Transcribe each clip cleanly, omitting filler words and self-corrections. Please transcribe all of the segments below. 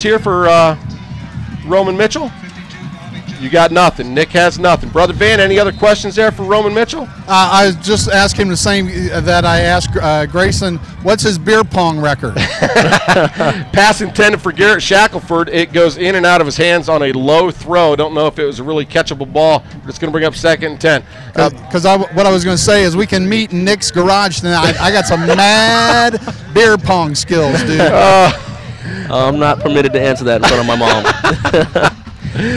Here for Roman Mitchell. You got nothing. Nick has nothing. Brother Van, any other questions there for Roman Mitchell? I was just asking him the same that I asked Grayson. What's his beer pong record? Pass intended for Garrett Shackelford. It goes in and out of his hands on a low throw. Don't know if it was a really catchable ball, but it's going to bring up 2nd and 10. Because what I was going to say is we can meet in Nick's garage tonight. I got some mad beer pong skills, dude. I'm not permitted to answer that in front of my mom.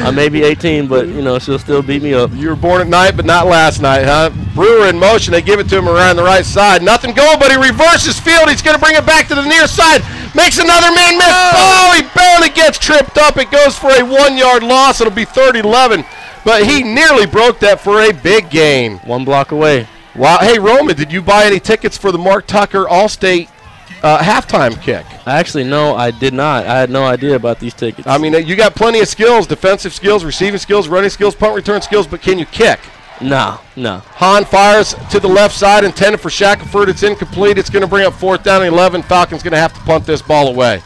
I may be 18, but, she'll still beat me up. You were born at night, but not last night, huh? Brewer in motion. They give it to him around the right side. Nothing going, but he reverses field. He's going to bring it back to the near side. Makes another man miss. Oh, he barely gets tripped up. It goes for a 1-yard loss. It'll be 3rd-11. But he nearly broke that for a big gain. 1 block away. Wow. Hey, Roman, did you buy any tickets for the Mark Tucker All-State halftime kick? Actually, no, I did not. I had no idea about these tickets. I mean, you got plenty of skills, defensive skills, receiving skills, running skills, punt return skills, but can you kick? No. Hahn fires to the left side, intended for Shackelford. It's incomplete. It's going to bring up 4th down and 11. Falcons going to have to punt this ball away.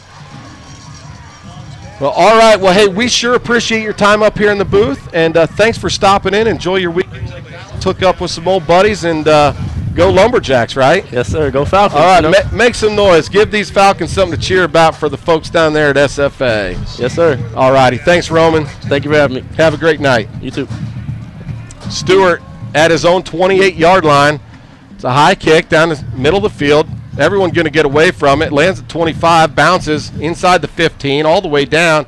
Well, all right. Well, hey, we sure appreciate your time up here in the booth, and thanks for stopping in. Enjoy your week. Took up with some old buddies, and go Lumberjacks, right? Yes, sir. Go Falcons. All right, make some noise. Give these Falcons something to cheer about for the folks down there at SFA. Yes, sir. All righty. Thanks, Roman. Thank you for having me. Have a great night. You too. Stewart at his own 28-yard line. It's a high kick down the middle of the field. Everyone going to get away from it. Lands at 25, bounces inside the 15, all the way down.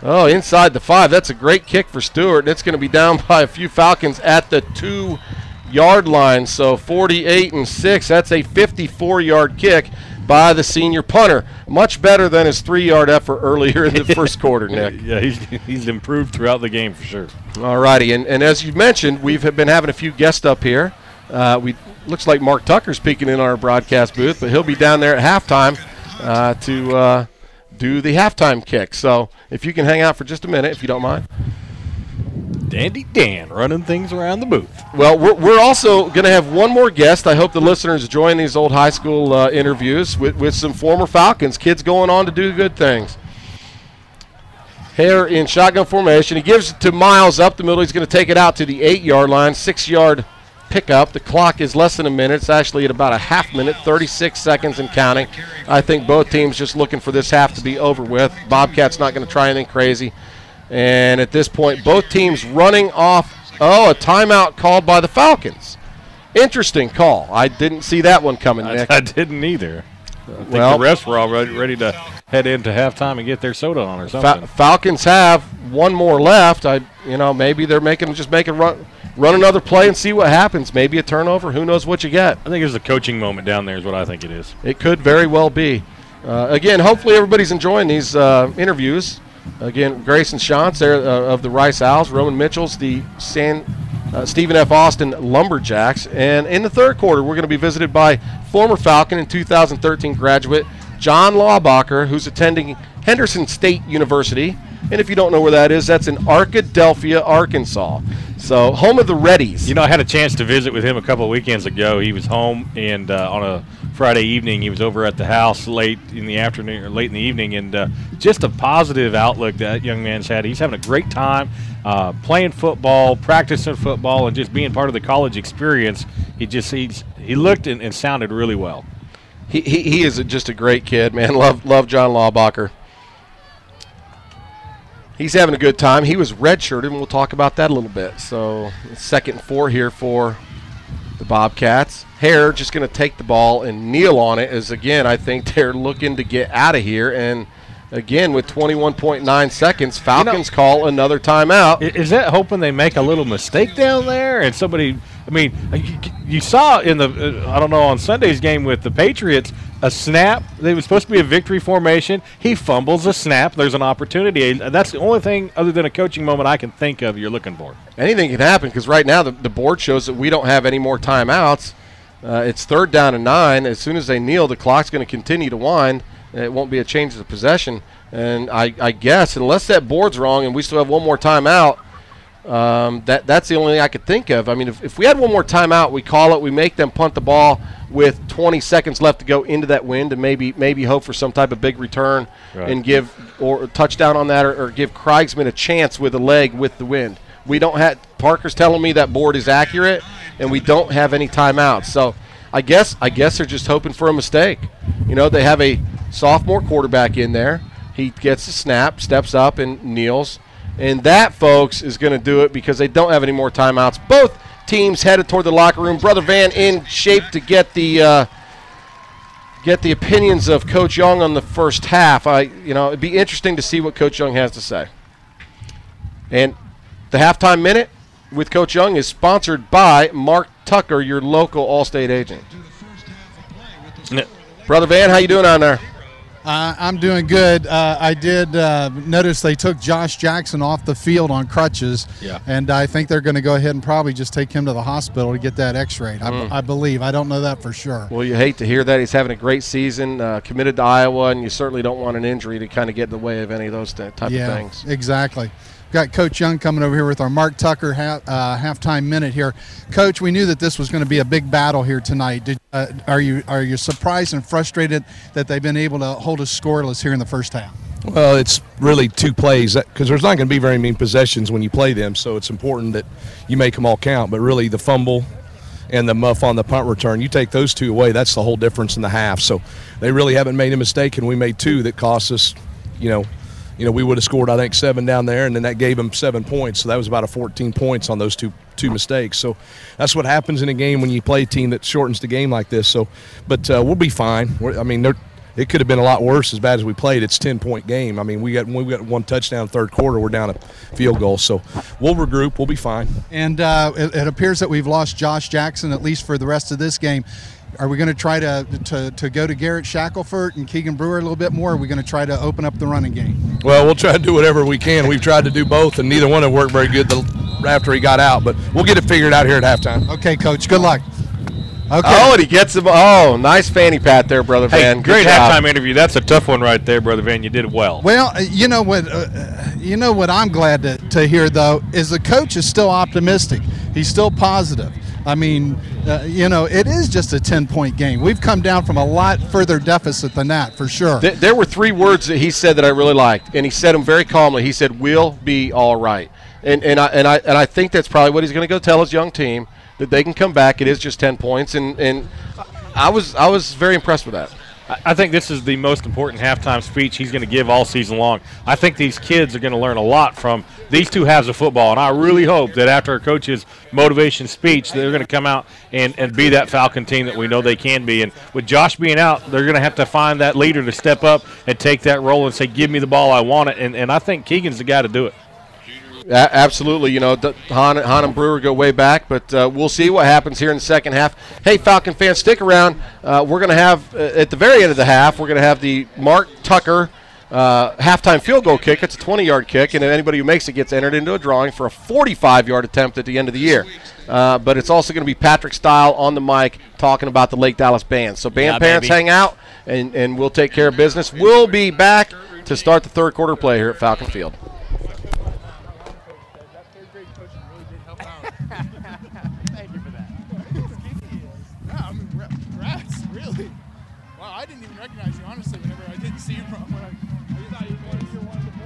Oh, inside the 5. That's a great kick for Stewart. And it's going to be down by a few Falcons at the 2-yard line. So 48-6. That's a 54-yard kick by the senior punter. Much better than his 3-yard effort earlier in the first quarter, Nick. Yeah, he's improved throughout the game for sure. All righty. And as you mentioned, we've been having a few guests up here. Looks like Mark Tucker's peeking in our broadcast booth, but he'll be down there at halftime to do the halftime kick. So if you can hang out for just a minute, if you don't mind. Dandy Dan running things around the booth. Well, we're also going to have one more guest. I hope the listeners join these old high school interviews with some former Falcons, kids going on to do good things. Hare in shotgun formation. He gives it to Miles up the middle. He's going to take it out to the 8-yard line, 6-yard pickup. The clock is less than a minute. It's actually at about a half minute, 36 seconds and counting. I think both teams just looking for this half to be over with. Bobcats not going to try anything crazy. And at this point, both teams running off. Oh, a timeout called by the Falcons. Interesting call. I didn't see that one coming, Nick. I didn't either. I think the refs were all ready to head into halftime and get their soda on or something. Falcons have one more left. Maybe they're run another play and see what happens. Maybe a turnover. Who knows what you get? I think there's a coaching moment down there is what I think it is. It could very well be. Again, hopefully everybody's enjoying these interviews. Again, Grayson Shantz there of the Rice Owls. Roman Mitchell's the Stephen F. Austin Lumberjacks. And in the third quarter, we're going to be visited by former Falcon and 2013 graduate John Laubacher, who's attending Henderson State University. And if you don't know where that is, that's in Arkadelphia, Arkansas. So home of the Reddies. I had a chance to visit with him a couple of weekends ago. He was home, and on a Friday evening, he was over at the house late in the afternoon or late in the evening, and just a positive outlook that young man's had. He's having a great time playing football, practicing football, and just being part of the college experience. He looked and sounded really well. He is just a great kid, man. Love John Laubacher. He's having a good time. He was redshirted, and we'll talk about that a little bit. So 2nd and 4 here for the Bobcats. Hare just going to take the ball and kneel on it as, again, I think they're looking to get out of here. And, again, with 21.9 seconds, Falcons call another timeout. Is that hoping they make a little mistake down there and somebody – you saw in the on Sunday's game with the Patriots, a snap. It was supposed to be a victory formation. He fumbles a snap. There's an opportunity. That's the only thing other than a coaching moment I can think of you're looking for. Anything can happen because right now the board shows that we don't have any more timeouts. It's 3rd down and 9. As soon as they kneel, the clock's going to continue to wind. It won't be a change of possession. And I guess unless that board's wrong and we still have one more timeout, That's the only thing I could think of. I mean, if we had one more timeout, we call it, we make them punt the ball with 20 seconds left to go into that wind, and maybe hope for some type of big return and give or a touchdown on that, or give Kriegsman a chance with a leg with the wind. We don't have – Parker's telling me that board is accurate, and we don't have any timeouts. So I guess they're just hoping for a mistake. You know, they have a sophomore quarterback in there. He gets a snap, steps up, and kneels. And that, folks, is going to do it because they don't have any more timeouts. Both teams headed toward the locker room. Brother Van in shape to get the opinions of Coach Young on the first half. It'd be interesting to see what Coach Young has to say. And the halftime minute with Coach Young is sponsored by Mark Tucker, your local Allstate agent. Brother Van, how you doing on there? I'm doing good. I did notice they took Josh Jackson off the field on crutches, and I think they're going to go ahead and probably just take him to the hospital to get that X-rayed. I believe. I don't know that for sure. Well, you hate to hear that. He's having a great season, committed to Iowa, and you certainly don't want an injury to kind of get in the way of any of those type of things. Exactly. Got Coach Young coming over here with our Mark Tucker halftime minute here. Coach, we knew that this was going to be a big battle here tonight. Are you surprised and frustrated that they've been able to hold us scoreless here in the first half? Well, it's really two plays because there's not going to be very many possessions when you play them, so it's important that you make them all count. But really, the fumble and the muff on the punt return, you take those two away, that's the whole difference in the half. So they really haven't made a mistake, and we made two that cost us, we would have scored, I think, 7 down there, and then that gave them 7 points. So that was about 14 points on those two mistakes. So that's what happens in a game when you play a team that shortens the game like this. So, but we'll be fine. It could have been a lot worse as bad as we played. It's a 10-point game. I mean, we got one touchdown third quarter. We're down a field goal. So we'll regroup. We'll be fine. And it appears that we've lost Josh Jackson, at least for the rest of this game. Are we going to try to go to Garrett Shackelford and Keegan Brewer a little bit more? Or are we going to try to open up the running game? Well, we'll try to do whatever we can. We've tried to do both, and neither one have worked very good after he got out. But we'll get it figured out here at halftime. Okay, Coach. Good luck. Okay. Oh, and he gets him. Oh, nice fanny pat there, Brother Van. Great halftime interview. That's a tough one right there, Brother Van. You did well. Well, you know what I'm glad to hear, though, is the coach is still optimistic. He's still positive. I mean, it is just a 10-point game. We've come down from a lot further deficit than that, for sure. There were 3 words that he said that I really liked, and he said them very calmly. He said, "We'll be all right," and I think that's probably what he's going to go tell his young team, that they can come back. It is just 10 points, and I was very impressed with that. I think this is the most important halftime speech he's going to give all season long. I think these kids are going to learn a lot from these 2 halves of football, and I really hope that after a coach's motivation speech, they're going to come out and be that Falcon team that we know they can be. And with Josh being out, they're going to have to find that leader to step up and take that role and say, give me the ball, I want it. And I think Keegan's the guy to do it. Absolutely. Han and Brewer go way back, but we'll see what happens here in the second half. Hey, Falcon fans, stick around. We're going to have, at the very end of the half, we're going to have the Mark Tucker halftime field goal kick. It's a 20-yard kick, and anybody who makes it gets entered into a drawing for a 45-yard attempt at the end of the year. But it's also going to be Patrick Style on the mic talking about the Lake Dallas band. So band parents, hang out, and we'll take care of business. We'll be back to start the third quarter play here at Falcon Field. Thank you for that. Congrats, really. Wow, I didn't even recognize you, honestly, whenever I didn't see you from when I thought you were one of the boys.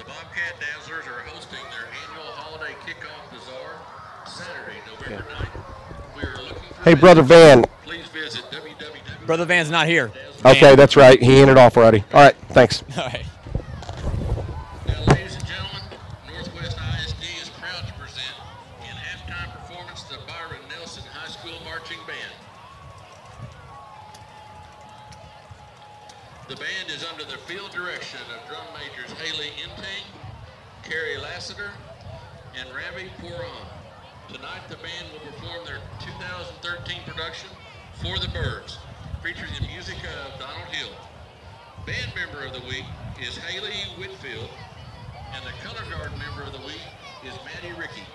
Bobcat Dazzlers are hosting their annual holiday kickoff bazaar Saturday, November 9th. We are looking for Hey, Brother Van. Please visit www. Brother Van's not here. Okay, that's right. He ended off already. All right, thanks. All right. Now, ladies and gentlemen, Northwest ISD is proud to present in halftime performance the Byron Nelson High School Marching Band. The band is under the field direction of drum majors Haley Intang, Carrie Lassiter, and Ravi Puran. Tonight, the band will perform their 2013 production, For the Birds, featuring the music of Donald Hill. Band member of the week is Haley Whitfield, and the color guard member of the week is Maddie Rickey.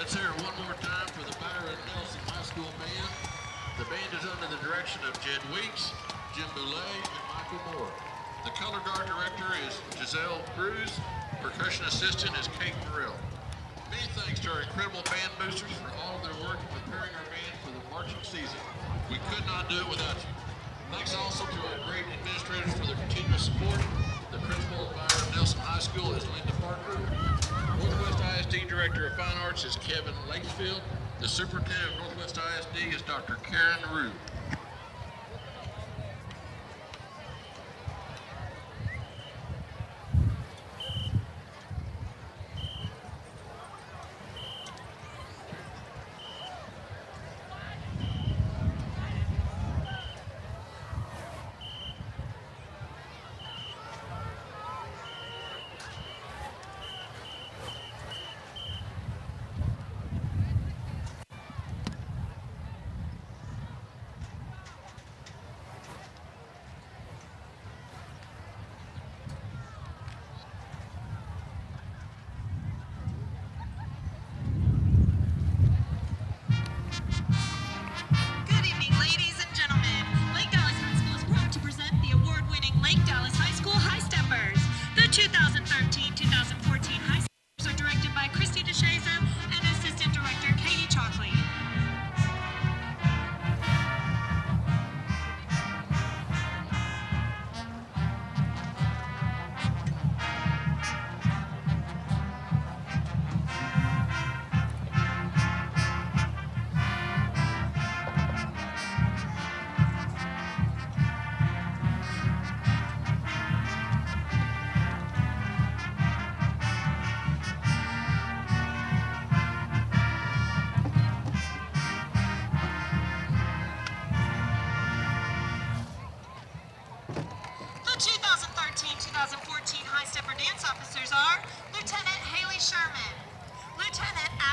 Let's hear it one more time for the Byron Nelson High School band. The band is under the direction of Jed Weeks, Jim Boulay, and Michael Moore. The color guard director is Giselle Cruz. Percussion assistant is Kate Burrell. Many thanks to our incredible band boosters for all of their work in preparing our band for the marching season. We could not do it without you. Thanks also to our great administrators for their continuous support. The principal of Byron Nelson High School is Linda Parker. Northwest ISD Director of Fine Arts is Kevin Lakefield. The Superintendent of Northwest ISD is Dr. Karen Rue.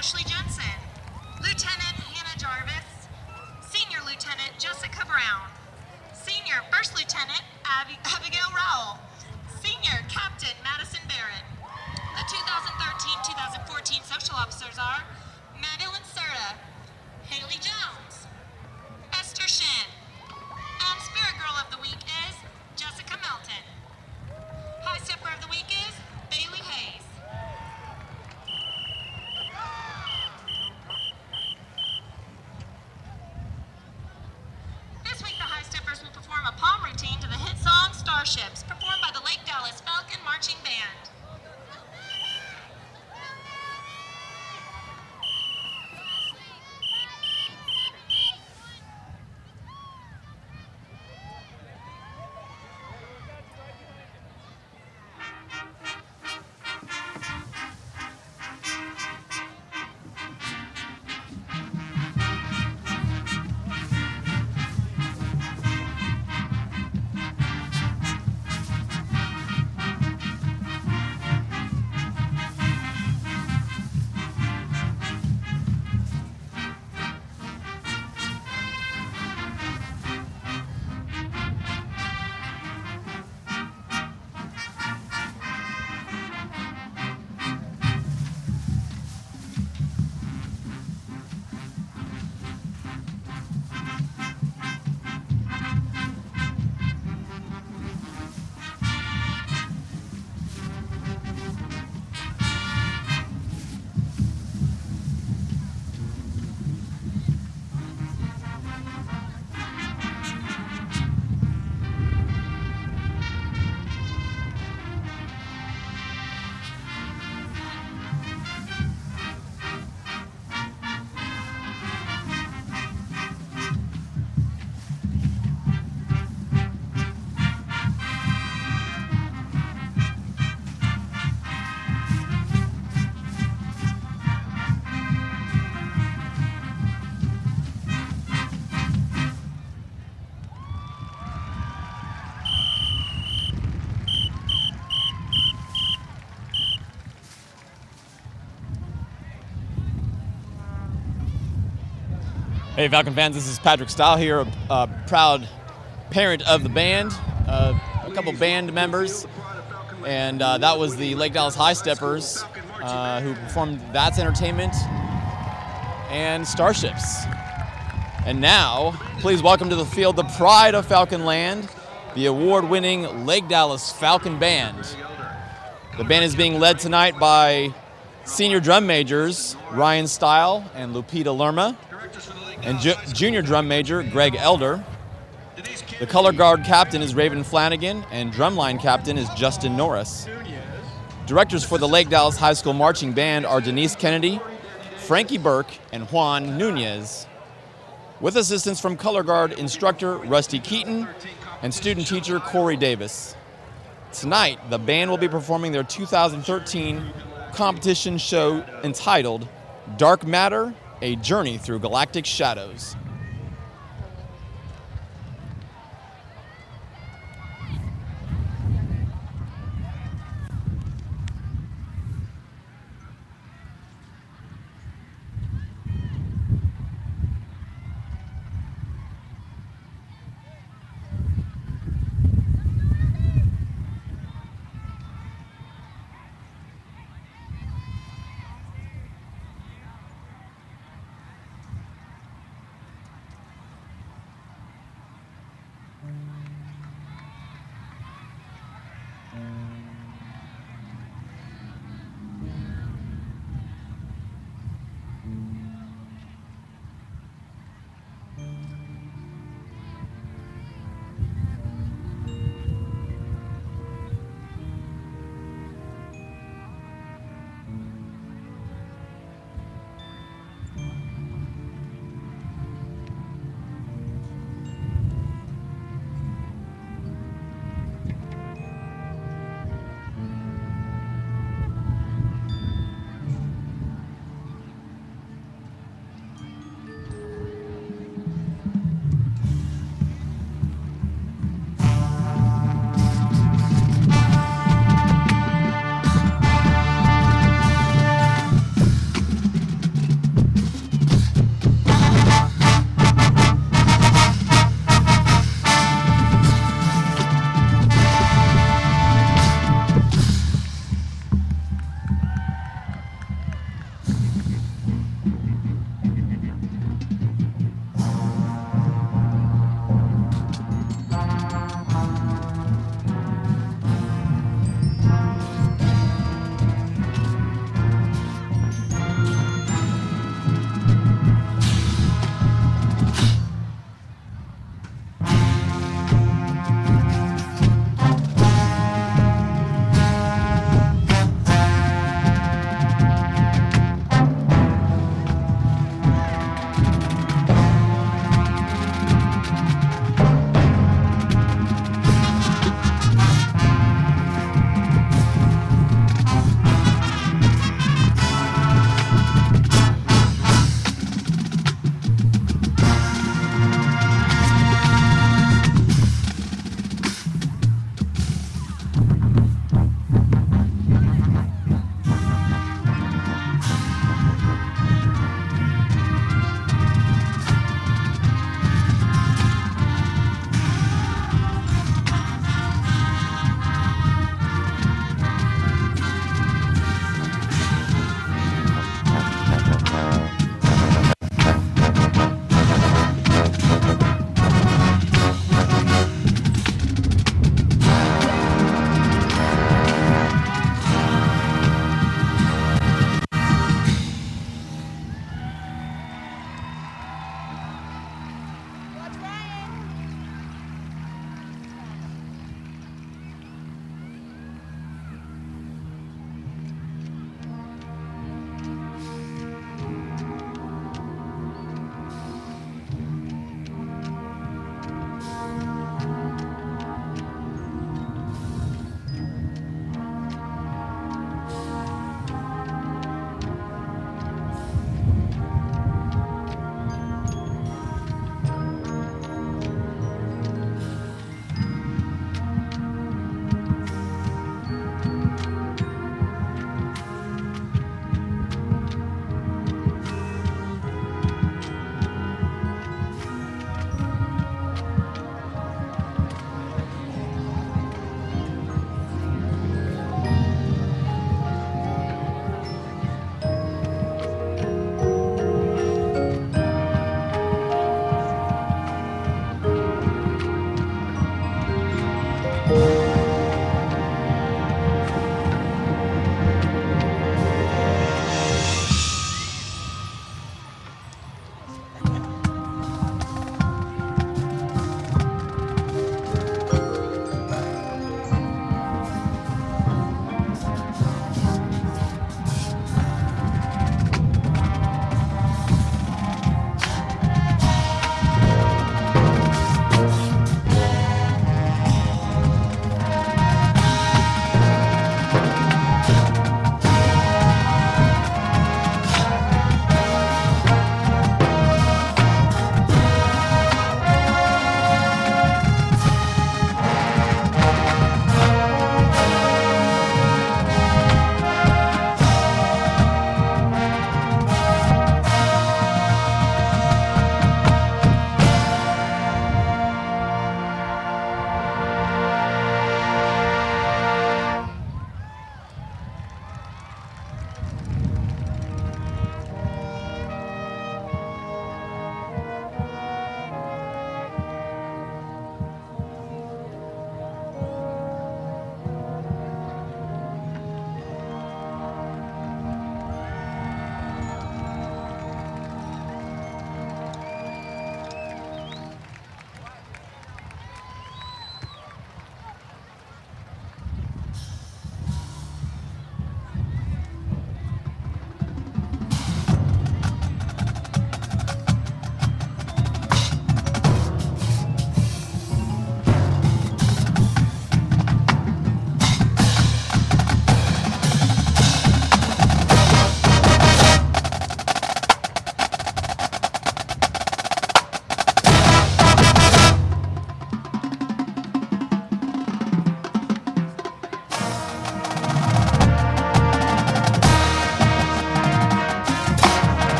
Ashley Jensen, Lieutenant Hannah Jarvis, Senior Lieutenant Jessica Brown, Senior First Lieutenant Abigail Rowell, Senior Captain Madison Barrett. The 2013-2014 social officers are Madeline Serta, Haley Jones, Esther Shin, and Spirit Girl of the Week is Jessica Melton. High Stepper of the Week is Bailey Hayes. This week the High Steppers will perform a palm routine to the hit song Starships, performed Hey Falcon fans, this is Patrick Stahl here, a proud parent of the band, a couple band members, and that was the Lake Dallas High Steppers who performed That's Entertainment and Starships. And now, please welcome to the field the pride of Falcon Land, the award-winning Lake Dallas Falcon Band. The band is being led tonight by senior drum majors Ryan Stile and Lupita Lerma, and junior drum major Greg Elder. The color guard captain is Raven Flanagan, and drumline captain is Justin Norris. Directors for the Lake Dallas High School Marching Band are Denise Kennedy, Frankie Burke, and Juan Nunez, with assistance from color guard instructor Rusty Keaton and student teacher Corey Davis. Tonight, the band will be performing their 2013 competition show entitled Dark Matter, A Journey Through Galactic Shadows.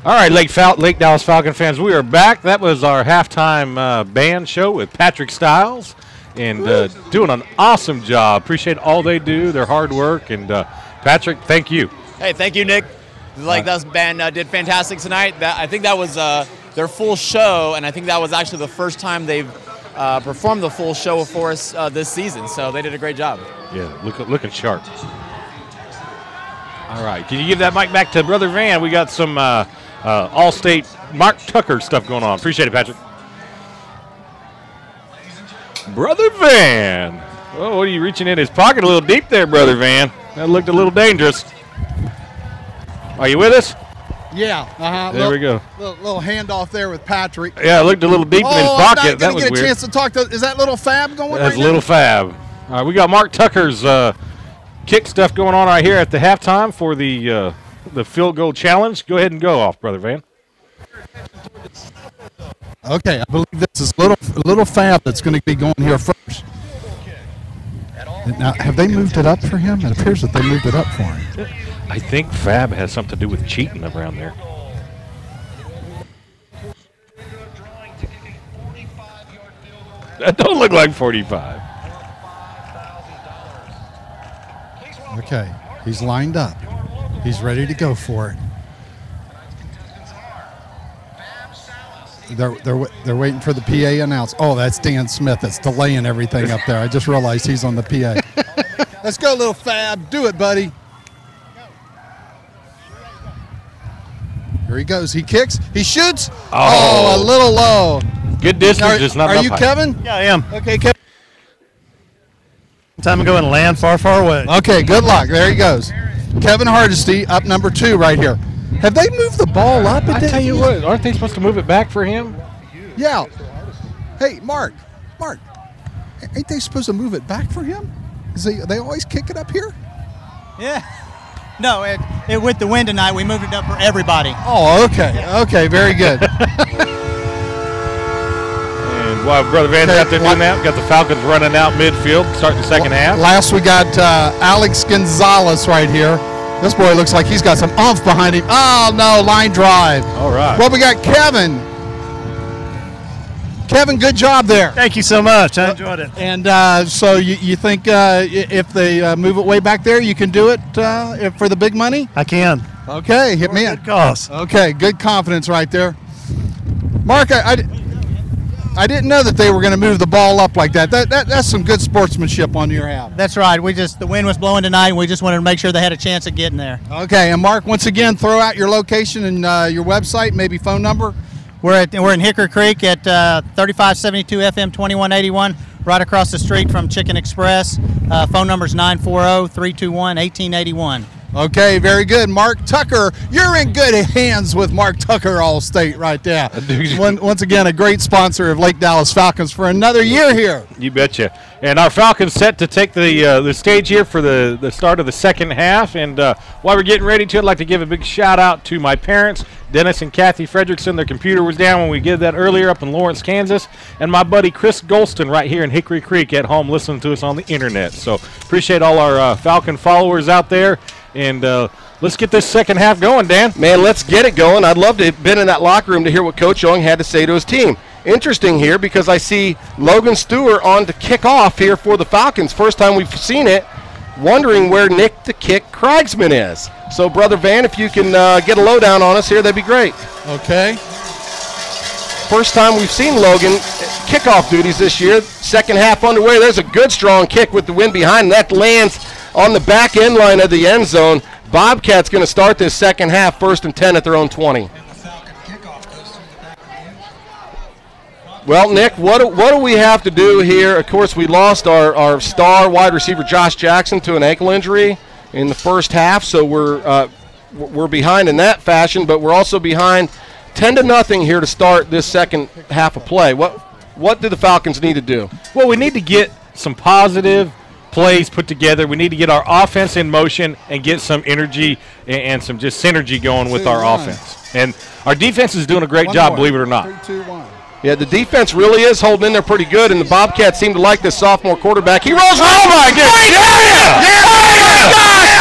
All right, Lake Dallas Falcon fans, we are back. That was our halftime band show with Patrick Stiles, and doing an awesome job. Appreciate all they do, their hard work, and Patrick, thank you. Hey, thank you, Nick. The Lake Dallas band did fantastic tonight. I think that was their full show, and I think that was actually the first time they've performed the full show for us this season. So they did a great job. Yeah, looking sharp. All right, can you give that mic back to Brother Van? We got some All-State Mark Tucker stuff going on. Appreciate it, Patrick. Brother Van. Oh, what are you reaching in his pocket a little deep there, Brother Van? That looked a little dangerous. Are you with us? Yeah. There we go. Little handoff there with Patrick. Yeah, it looked a little deep in his pocket. I'm not that was get a weird. chance to talk to. Is that little Fab going? That's right little now? Fab. All right, we got Mark Tucker's kick stuff going on right here at the halftime for the field goal challenge. Go ahead and go off, Brother Van. Okay, I believe this is little Fab that's going to be going here first. Now, have they moved it up for him? It appears that they moved it up for him. I think Fab has something to do with cheating around there. That don't look like 45. Okay, he's lined up. He's ready to go for it. They're waiting for the PA announce. Oh, that's Dan Smith that's delaying everything up there. I just realized he's on the PA. Let's go, little Fab. Do it, buddy. Here he goes. He kicks. He shoots. Oh, a little low. Good distance, just not enough Are you height. Kevin? Yeah, I am. Okay, Kevin. Time to go and land far, far away. Okay, good luck. There he goes. Kevin Hardesty up number 2 right here. Have they moved the ball up? I tell you what, aren't they supposed to move it back for him? Yeah. Hey, Mark, ain't they supposed to move it back for him? They always kick it up here? Yeah. No, with the wind tonight, we moved it up for everybody. Oh, okay. Okay, very good. And while Brother Van's out there doing that, we got the Falcons running out midfield, starting the second half. Last we got Alex Gonzalez right here. This boy looks like he's got some oomph behind him. Oh, no, line drive. All right. Well, we got Kevin. Kevin, good job there. Thank you so much. I enjoyed it. And so you think if they move it way back there, you can do it for the big money? I can. Okay, hit me. Good cause. Okay, good confidence right there. Mark, I didn't know that they were going to move the ball up like that. That's some good sportsmanship on your half. That's right. The wind was blowing tonight, and we just wanted to make sure they had a chance of getting there. Okay, and Mark, once again, throw out your location and your website, maybe phone number. We're in Hickory Creek at 3572 FM 2181, right across the street from Chicken Express. Phone number is 940-321-1881. Okay, very good. Mark Tucker, you're in good hands with Mark Tucker All-State right there. Once again, a great sponsor of Lake Dallas Falcons for another year here. You betcha. And our Falcons set to take the stage here for the start of the second half. And while we're getting ready to, I'd like to give a big shout-out to my parents, Dennis and Kathy Fredrickson. Their computer was down when we did that earlier up in Lawrence, Kansas. And my buddy Chris Golston right here in Hickory Creek at home listening to us on the internet. So appreciate all our Falcon followers out there. And let's get this second half going, Dan. Man, let's get it going. I'd love to have been in that locker room to hear what Coach Young had to say to his team. Interesting here because I see Logan Stewart on to kick off here for the Falcons. First time we've seen it. Wondering where Nick the Kick Krigsman is. So, Brother Van, if you can get a lowdown on us here, that'd be great. Okay. First time we've seen Logan kickoff duties this year. Second half underway. There's a good strong kick with the wind behind him. That lands on the back end line of the end zone. Bobcats going to start this second half 1st and 10 at their own 20. Well, Nick, what do we have to do here? Of course, we lost our star wide receiver Josh Jackson to an ankle injury in the first half, so we're behind in that fashion, but we're also behind 10-0 here to start this second half of play. What do the Falcons need to do? Well, we need to get some positive plays put together. We need to get our offense in motion and get some energy and some just synergy going with our offense. And our defense is doing a great job, believe it or not. 3, 2, 1. Yeah, the defense really is holding in there pretty good, and the Bobcats seem to like this sophomore quarterback. He rolls. Oh, my goodness. Yeah!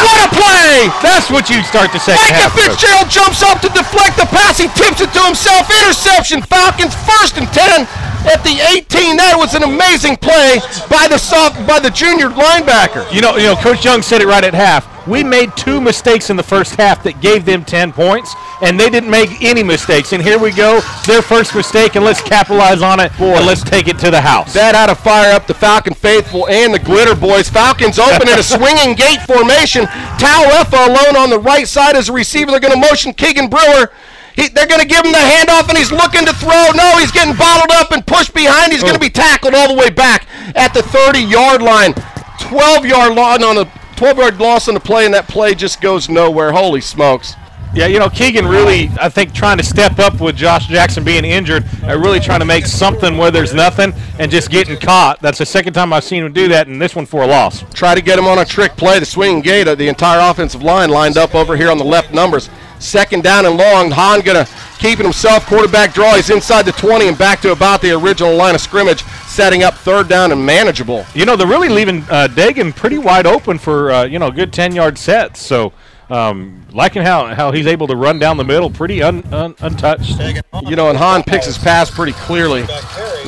What a play! That's what you'd start the second Micah half with. Fitzgerald jumps up to deflect the pass. He tips it to himself. Interception. Falcons 1st and 10 at the 18. That was an amazing play by the junior linebacker. You know, Coach Young said it right at half. We made 2 mistakes in the first half that gave them 10 points, and they didn't make any mistakes. And here we go, their first mistake, and let's capitalize on it, and let's take it to the house. That ought to fire up the Falcon faithful and the Glitter boys. Falcons open in a swinging gate formation. Tauefa alone on the right side as a receiver. They're going to motion Keegan Brewer. They're going to give him the handoff, and he's looking to throw. No, he's getting bottled up and pushed behind. He's going to be tackled all the way back at the 30-yard line. 12-yard line on a 12-yard loss on the play, and that play just goes nowhere. Holy smokes. Yeah, Keegan really, I think, trying to step up with Josh Jackson being injured, really trying to make something where there's nothing and just getting caught. That's the second time I've seen him do that, and this one for a loss. Try to get him on a trick play. The swinging gate, the entire offensive line lined up over here on the left numbers. 2nd down and long. Hahn going to keep it himself. Quarterback draw. He's inside the 20 and back to about the original line of scrimmage, setting up 3rd down and manageable. They're really leaving Dagan pretty wide open for, a good 10-yard sets. So liking how he's able to run down the middle pretty untouched. And Hahn picks his pass pretty clearly.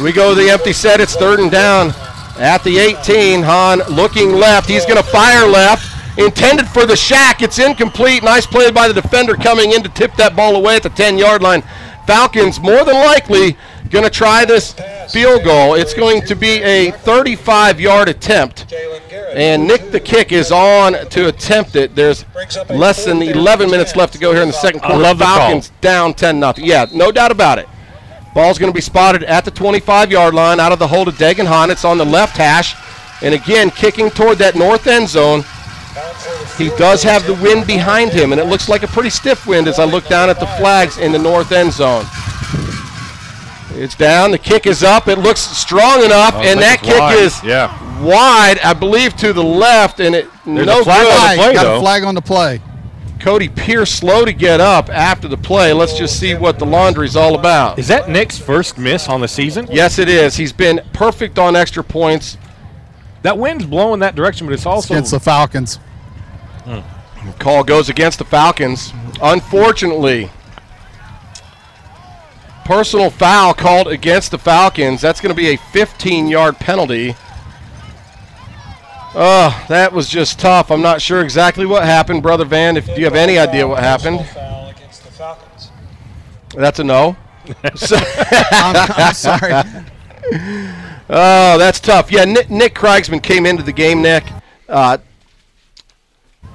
We go to the empty set. It's 3rd and down at the 18. Hahn looking left. He's going to fire left. Intended for the shack. It's incomplete. Nice play by the defender coming in to tip that ball away at the 10-yard line. Falcons more than likely going to try this field goal. It's going to be a 35-yard attempt. And Nick the kick is on to attempt it. There's less than 11 minutes left to go here in the second quarter. I love the Falcons call. Down 10-0. Yeah, no doubt about it. Ball's going to be spotted at the 25-yard line out of the hold of Dagan Hahn. It's on the left hash. And again, kicking toward that north end zone. He does have the wind behind him, and it looks like a pretty stiff wind as I look down at the flags in the north end zone. It's down. The kick is up. It looks strong enough, and that kick is wide, I believe, to the left, and it There's no a flag good. on the play, got a flag on the play. Cody Pierce slow to get up after the play. Let's just see what the laundry's all about. Is that Nick's first miss on the season? Yes, it is. He's been perfect on extra points. That wind's blowing that direction, but it's also against the Falcons. Call goes against the Falcons. Unfortunately, personal foul called against the Falcons. That's going to be a 15-yard penalty. Oh, that was just tough. I'm not sure exactly what happened, Brother Van. Do you have any idea what happened? That's a no. I'm sorry. Oh, that's tough. Yeah, Nick Kriegsman came into the game, Nick.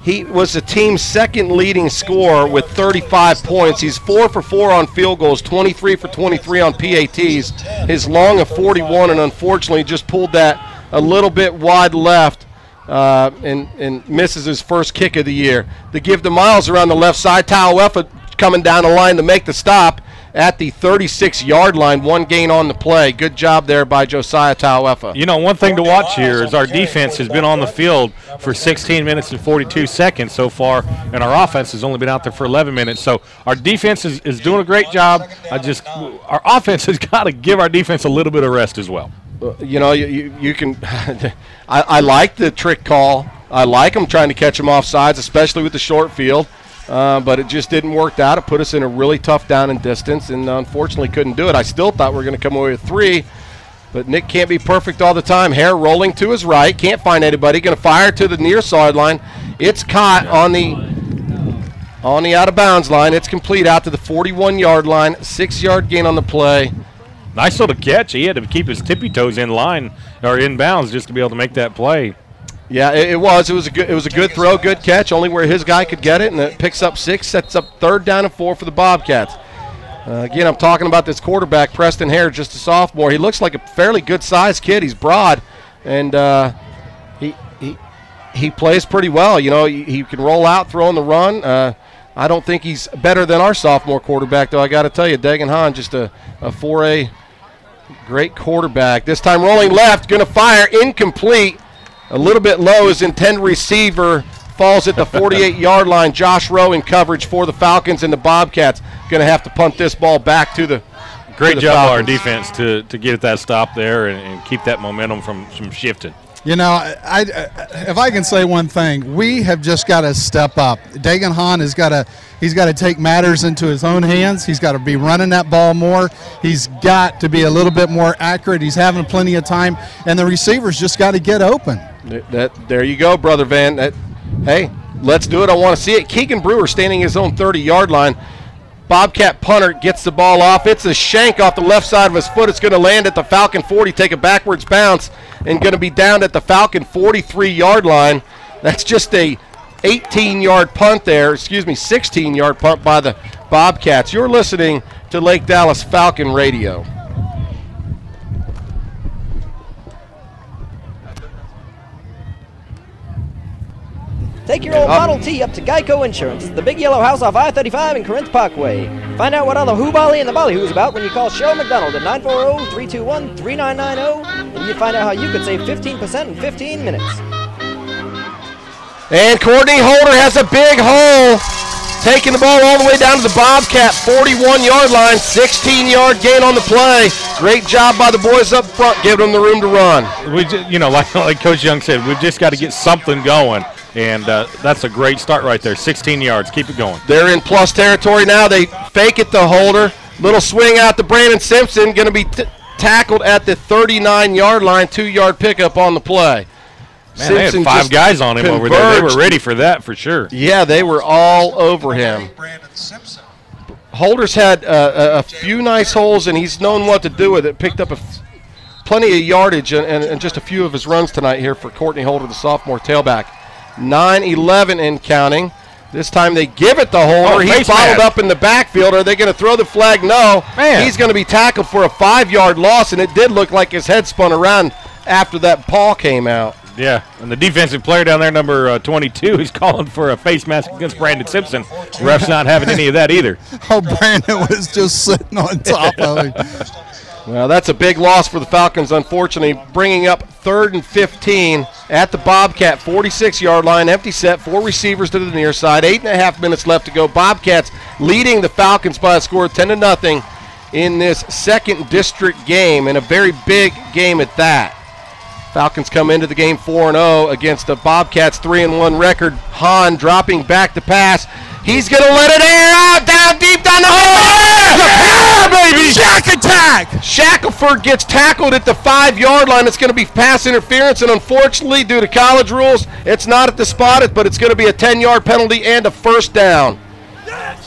He was the team's second leading scorer with 35 points. He's 4 for 4 on field goals, 23 for 23 on PATs. His long of 41, and unfortunately just pulled that a little bit wide left and misses his first kick of the year. They give to Miles around the left side. Tauefa coming down the line to make the stop at the 36-yard line. 1 gain on the play. Good job there by Josiah Tauefa. One thing to watch here is our defense has been on the field for 16 minutes and 42 seconds so far, and our offense has only been out there for 11 minutes. So our defense is doing a great job. Our offense has got to give our defense a little bit of rest as well. You can I like the trick call. I like them trying to catch them off sides, especially with the short field. But it just didn't work out. It put us in a really tough down and distance, and unfortunately couldn't do it. I still thought we were going to come away with 3, but Nick can't be perfect all the time. Hare rolling to his right, can't find anybody. Going to fire to the near sideline. It's caught on the out of bounds line. It's complete out to the 41-yard line. 6-yard gain on the play. Nice little catch. He had to keep his tippy toes in line or in bounds just to be able to make that play. Yeah, it was. It was a good throw, good catch, only where his guy could get it, and it picks up 6, sets up 3rd down and 4 for the Bobcats. Again, I'm talking about this quarterback, Preston Hare, just a sophomore. He looks like a fairly good-sized kid. He's broad, and he plays pretty well. He can roll out, throw on the run. I don't think he's better than our sophomore quarterback, though. I got to tell you, Dagan Hahn, just a 4A great quarterback. This time rolling left, going to fire, incomplete. A little bit low. His intended receiver falls at the 48-yard line. Josh Rowe in coverage for the Falcons, and the Bobcats going to have to punt this ball back to the Great to the job by our Falcons. defense to get that stop there and keep that momentum from shifting. You know, if I can say one thing, we have just got to step up. Dagan Hahn he's got to take matters into his own hands. He's got to be running that ball more. He's got to be a little bit more accurate. He's having plenty of time, and the receivers just got to get open. There you go, Brother Van. Hey, let's do it. I want to see it. Keegan Brewer standing his own 30-yard line. Bobcat punter gets the ball off. It's a shank off the left side of his foot. It's going to land at the Falcon 40, take a backwards bounce, and going to be down at the Falcon 43-yard line. That's just a 18-yard punt there. 16-yard punt by the Bobcats. You're listening to Lake Dallas Falcon Radio. Take your old Model T up to Geico Insurance, the big yellow house off I-35 and Corinth Parkway. Find out what all the hoo-bally and the ballyhoo's about when you call Cheryl McDonald at 940-321-3990, and you find out how you could save 15% in 15 minutes. And Courtney Holder has a big hole, taking the ball all the way down to the Bobcat 41-yard line, 16-yard gain on the play. Great job by the boys up front, giving them the room to run. We just, like Coach Young said, we've just got to get something going. And that's a great start right there. 16 yards. Keep it going. They're in plus territory now. They fake it to Holder. Little swing out to Brandon Simpson. Going to be tackled at the 39-yard line. 2-yard pickup on the play. Man, they had 5 guys on him over there. They were ready for that for sure. Yeah, they were all over him. Holder's had a few nice holes, and he's known what to do with it. Picked up plenty of yardage and just a few of his runs tonight here for Courtney Holder, the sophomore tailback. 9-11 and counting. This time they give it to Holder. He's bottled up in the backfield. Are they going to throw the flag? No. Man. He's going to be tackled for a 5-yard loss, and it did look like his head spun around after that paw came out. Yeah, and the defensive player down there, number 22, he's calling for a face mask against Brandon Simpson. Ref's not having any of that either. Oh, Brandon was just sitting on top of him. Well, that's a big loss for the Falcons, unfortunately, bringing up 3rd and 15 at the Bobcat 46-yard line. Empty set, 4 receivers to the near side, 8.5 minutes left to go. Bobcats leading the Falcons by a score of 10-0 in this second district game, and a very big game at that. Falcons come into the game 4-0 against the Bobcats' 3-1 record. Hahn dropping back to pass. He's going to let it air out, down deep down the hole. Yeah, baby! Shack attack! Shackelford gets tackled at the 5-yard line. It's going to be pass interference, and unfortunately, due to college rules, it's not at the spot, but it's going to be a 10-yard penalty and a first down.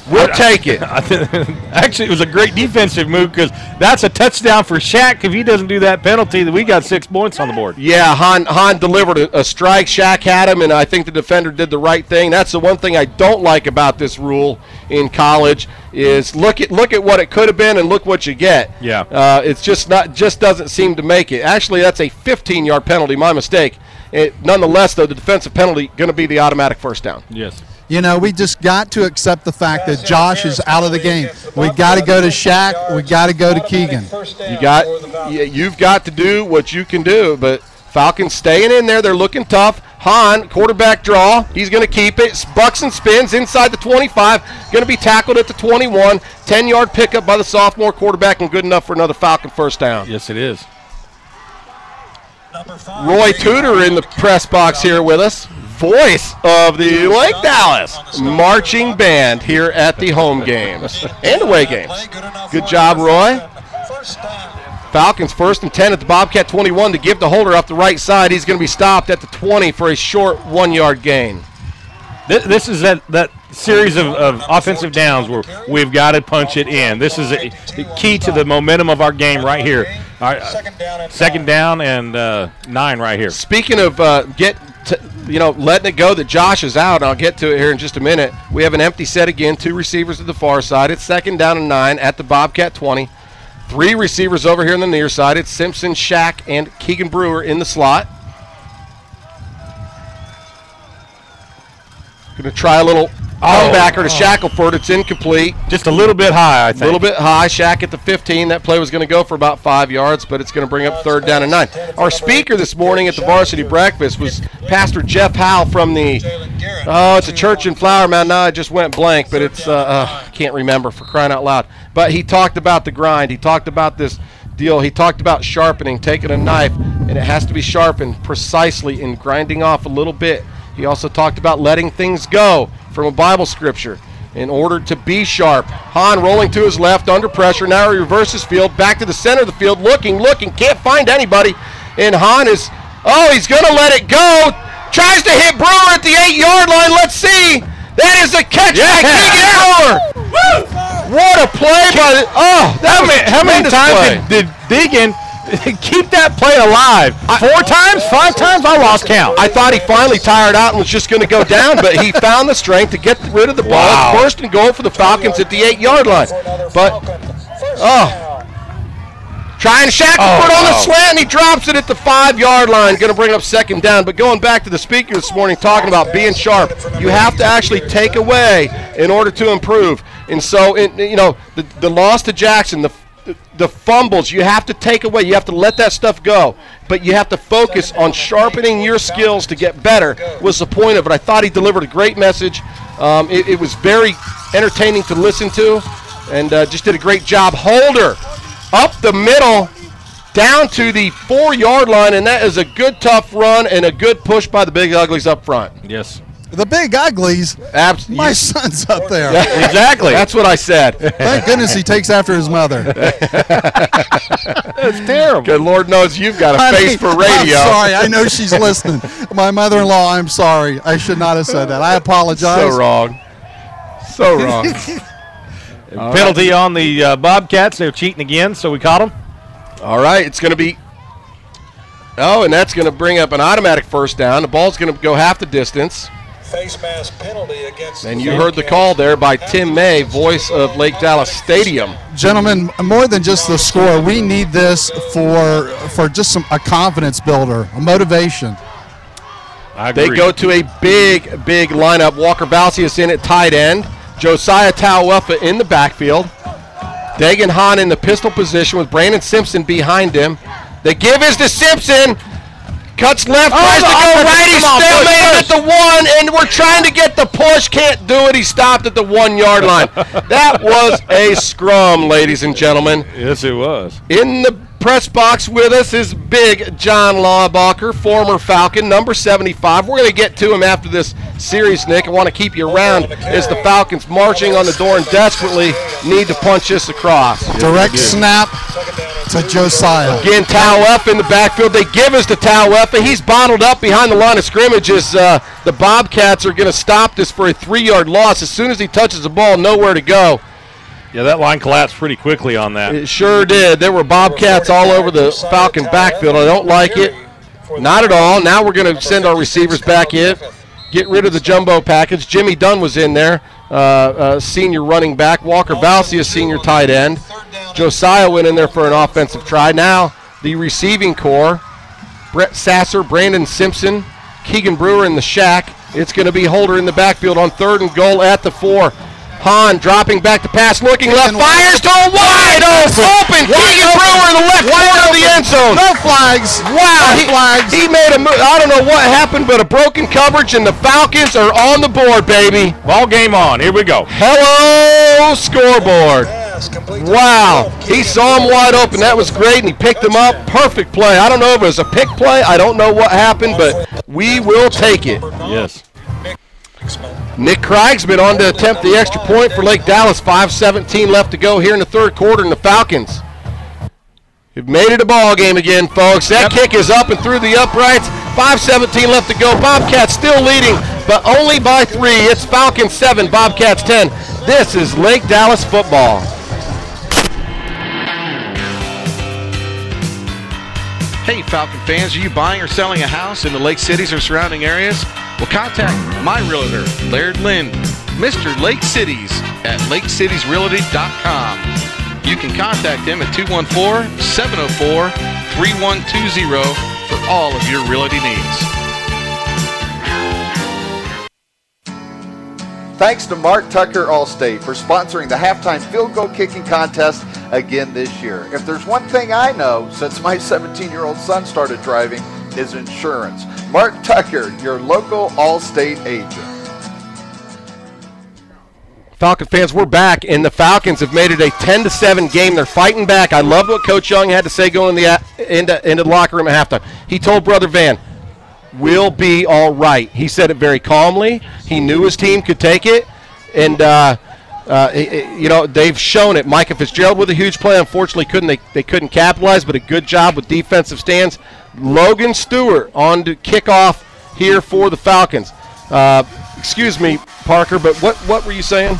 We'll take it. Actually, it was a great defensive move because that's a touchdown for Shaq. If he doesn't do that penalty, then we got 6 points on the board. Yeah, Hahn delivered a strike. Shaq had him, and I think the defender did the right thing. That's the one thing I don't like about this rule in college is look at what it could have been and look what you get. Yeah. It's just doesn't seem to make it. Actually, that's a 15-yard penalty. My mistake. Nonetheless, though, the defensive penalty going to be the automatic first down. Yes. You know, we just got to accept the fact that Josh is out of the game. We got to go to Shaq. We got to go to Keegan. You've got to do what you can do, but Falcons staying in there. They're looking tough. Hahn, quarterback draw. He's going to keep it. Bucks and spins inside the 25. Going to be tackled at the 21. 10-yard pickup by the sophomore quarterback, and good enough for another Falcon first down. Yes, it is. Roy Tudor in the press box here with us. Voice of the Lake Dallas marching band here at the home games and away games. Good job, Roy. Falcons 1st and 10 at the Bobcat 21 to give the Holder off the right side. He's going to be stopped at the 20 for a short 1-yard gain. This is that series of offensive downs where we've got to punch it in. This is a key to the momentum of our game right here. Second down and 9 right here. Speaking of letting it go that Josh is out, and I'll get to it here in just a minute. We have an empty set again, 2 receivers at the far side. It's 2nd down and 9 at the Bobcat 20. 3 receivers over here on the near side. It's Simpson, Shaq, and Keegan Brewer in the slot. Going to try a little comebacker to Shackelford. It's incomplete. Just a little bit high, I think. A little bit high. Shaq at the 15. That play was going to go for about 5 yards, but it's going to bring up 3rd down and 9. Our speaker this morning at the varsity breakfast was Pastor Jeff Howell from it's a church in Flower Mound. Now I just went blank, but it's can't remember for crying out loud. But he talked about the grind. He talked about this deal. He talked about sharpening, taking a knife, and it has to be sharpened precisely and grinding off a little bit. He also talked about letting things go from a Bible scripture in order to be sharp. Hahn rolling to his left under pressure. Now he reverses field, back to the center of the field, looking, can't find anybody. And Hahn is, he's going to let it go. Tries to hit Brewer at the 8-yard line. Let's see. That is a catch by Keegan Brewer. What a play by the, how many times did Deegan keep that play alive? 4 times? 5 times? I lost count. I thought he finally tired out and was just going to go down, but he found the strength to get rid of the ball. Wow. It's first and goal for the Falcons at the 8-yard line. But, trying to Shackelford on the slant, and he drops it at the 5-yard line. Going to bring up second down. But going back to the speaker this morning, talking about being sharp, you have to actually take away in order to improve. And so, the loss to Jackson, the fumbles, you have to take away. You have to let that stuff go. But you have to focus on sharpening your skills to get better was the point of it. I thought he delivered a great message. It was very entertaining to listen to, and just did a great job. Holder up the middle, down to the 4-yard line, and that is a good, tough run and a good push by the Big Uglies up front. Yes. The Big Uglies? My son's up there. Yeah, exactly. That's what I said. Thank goodness he takes after his mother. That's terrible. Good Lord knows you've got a face for radio. I'm sorry. I know she's listening. My mother-in-law, I'm sorry. I should not have said that. I apologize. So wrong. So wrong. Penalty on the Bobcats. They're cheating again, so we caught them. All right, it's going to be and that's going to bring up an automatic first down. The ball's going to go half the distance. Face mask penalty against and you heard the call there by Tim May, voice of Lake Dallas Stadium. Gentlemen, more than just the score, we need this for just a confidence builder, a motivation. I agree. They go to a big lineup. Walker Balsius in at tight end. Josiah Tauwefa in the backfield. Dagan Hahn in the pistol position with Brandon Simpson behind him. The give is to Simpson. Cuts left, tries to go right. He's stalemated at the 1, and we're trying to get the push. Can't do it. He stopped at the 1-yard line. That was a scrum, ladies and gentlemen. Yes, it was. In the press box with us is big John Laubacher, former Falcon, number 75. We're going to get to him after this series, Nick. I want to keep you around as the Falcons marching on the door and desperately need to punch this across. Direct snap to Josiah. Again, Tauwefa in the backfield. They give us to Tauwefa. He's bottled up behind the line of scrimmage as the Bobcats are going to stop this for a 3-yard loss. As soon as he touches the ball, nowhere to go. Yeah, that line collapsed pretty quickly on that. It sure did. There were Bobcats all over the Falcon backfield. I don't like it. Not at all. Now we're going to send our receivers back in. Get rid of the jumbo package. Jimmy Dunn was in there, senior running back. Walker Balsius, senior tight end. Josiah went in there for an offensive try. Now the receiving core, Brett Sasser, Brandon Simpson, Keegan Brewer in the shack. It's going to be Holder in the backfield on 3rd and goal at the 4. Hahn dropping back to pass, looking left, fires to a wide open. Keegan Brewer in the left corner of the end zone. No flags. Wow, he made a move. I don't know what happened, but a broken coverage, and the Falcons are on the board, baby. Ball game on. Here we go. Hello, scoreboard. Wow, he saw him wide open. That was great, and he picked him up. Perfect play. I don't know if it was a pick play. I don't know what happened, but we will take it. Yes. Nick Kriegsman on to attempt the extra point for Lake Dallas. 5:17 left to go here in the 3rd quarter, and the Falcons have made it a ball game again, folks. That kick is up and through the uprights. 5:17 left to go. Bobcats still leading, but only by 3. It's Falcons 7, Bobcats 10. This is Lake Dallas football. Hey, Falcon fans, are you buying or selling a house in the Lake Cities or surrounding areas? Well, contact my realtor, Laird Lynn, Mr. Lake Cities at lakecitiesrealty.com. You can contact him at 214-704-3120 for all of your realty needs. Thanks to Mark Tucker Allstate for sponsoring the halftime field goal kicking contest again this year. If there's one thing I know since my 17-year-old son started driving is insurance. Mark Tucker, your local Allstate agent. Falcon fans, we're back, and the Falcons have made it a 10-7 game. They're fighting back. I love what Coach Young had to say going into the locker room at halftime. He told Brother Van, we'll be all right. He said it very calmly. He knew his team could take it, and they've shown it. Micah Fitzgerald with a huge play. Unfortunately, they couldn't capitalize, but a good job with defensive stands. Logan Stewart on to kickoff here for the Falcons. Excuse me, Parker, but what were you saying?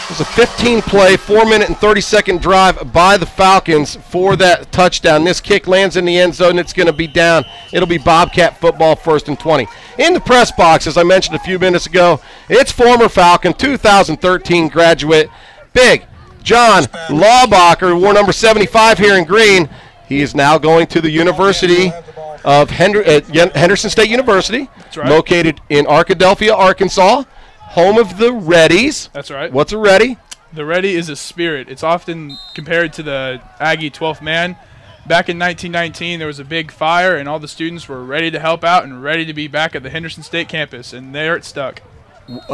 It was a 15-play, 4-minute and 30-second drive by the Falcons for that touchdown. This kick lands in the end zone. It's going to be down. It'll be Bobcat football, 1st and 20. In the press box, as I mentioned a few minutes ago, it's former Falcon, 2013 graduate, Big John Laubacher, who wore number 75 here in green. He is now going to the University of Henderson State University, right. Located in Arkadelphia, Arkansas, home of the Reddies. That's right. What's a Ready? The Ready is a spirit. It's often compared to the Aggie 12th man. Back in 1919, there was a big fire, and all the students were ready to help out and ready to be back at the Henderson State campus, and there it stuck.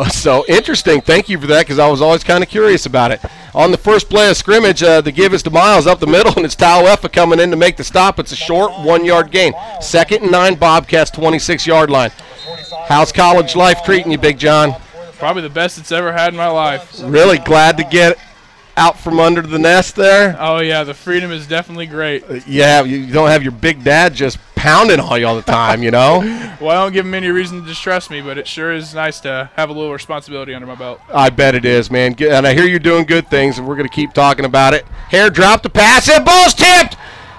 So interesting. Thank you for that, because I was always kind of curious about it. On the first play of scrimmage, the give is to Miles up the middle, and it's Tauefa coming in to make the stop. It's a short 1-yard gain. 2nd and 9, Bobcats 26-yard line. How's college life treating you, Big John? Probably the best it's ever had in my life. Really glad to get out from under the nest there? Oh, yeah, the freedom is definitely great. Yeah, you don't have your big dad just pounding on you all the time, you know? Well, I don't give him any reason to distrust me, but it sure is nice to have a little responsibility under my belt. I bet it is, man. And I hear you're doing good things, and we're going to keep talking about it. Hare dropped the pass. It ball's tipped.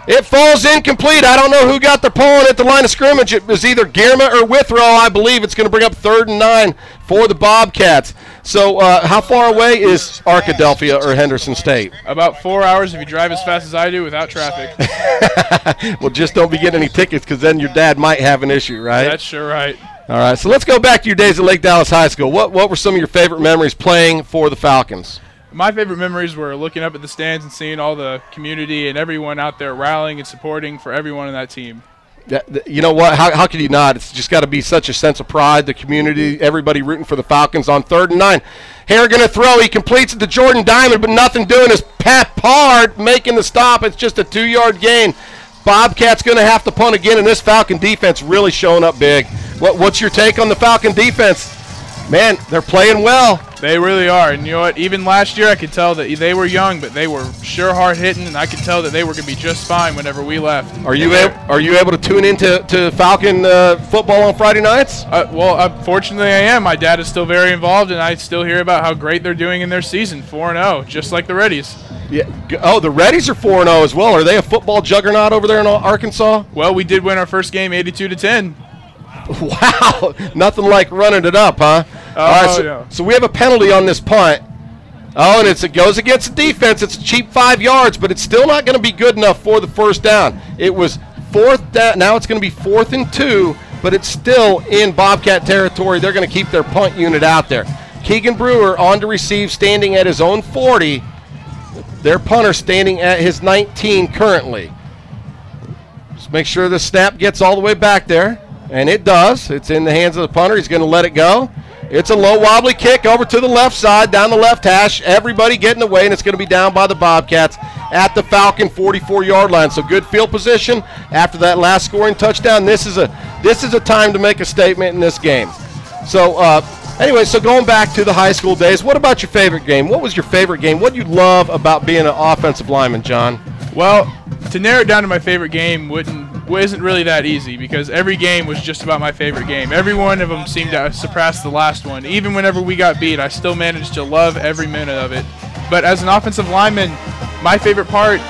It falls incomplete. I don't know who got their pulling at the line of scrimmage. It was either Guillermo or Withrow. I believe it's going to bring up 3rd and 9 for the Bobcats. So how far away is Arkadelphia or Henderson State? About 4 hours if you drive as fast as I do without traffic. Well, just don't be getting any tickets, because then your dad might have an issue, right? That's sure right. All right, so let's go back to your days at Lake Dallas High School. What were some of your favorite memories playing for the Falcons? My favorite memories were looking up at the stands and seeing all the community and everyone out there rallying and supporting for everyone in that team. You know what? How could you not? It's just got to be such a sense of pride, the community, everybody rooting for the Falcons on 3rd and 9. Hare going to throw. He completes it to Jordan Diamond, but nothing doing is Pat Pard making the stop. It's just a 2-yard gain. Bobcats going to have to punt again, and this Falcon defense really showing up big. What's your take on the Falcon defense? Man, they're playing well. They really are. And you know what? Even last year I could tell that they were young, but they were sure hard-hitting, and I could tell that they were going to be just fine whenever we left. Are you able to tune into Falcon football on Friday nights? Fortunately I am. My dad is still very involved, and I still hear about how great they're doing in their season, 4-0, just like the Reddies. Yeah. Oh, the Reddies are 4-0 as well. Are they a football juggernaut over there in Arkansas? Well, we did win our first game 82-10. Wow, nothing like running it up, huh? All right, yeah. So we have a penalty on this punt. Oh, and it goes against the defense. It's a cheap 5 yards, but it's still not going to be good enough for the first down. It was 4th down. Now it's going to be 4th and 2, but it's still in Bobcat territory. They're going to keep their punt unit out there. Keegan Brewer on to receive, standing at his own 40. Their punter standing at his 19 currently. Just make sure the snap gets all the way back there. And it does. It's in the hands of the punter. He's going to let it go. It's a low wobbly kick over to the left side, down the left hash. Everybody getting away, and it's going to be down by the Bobcats at the Falcon 44-yard line. So good field position after that last scoring touchdown. This is a time to make a statement in this game. So anyway, so going back to the high school days, what about your favorite game? What was your favorite game? What do you love about being an offensive lineman, John? Well, to narrow it down to my favorite game isn't really that easy, because every game was just about my favorite game. Every one of them seemed to surpass the last one. Even whenever we got beat, I still managed to love every minute of it. But as an offensive lineman, my favorite part,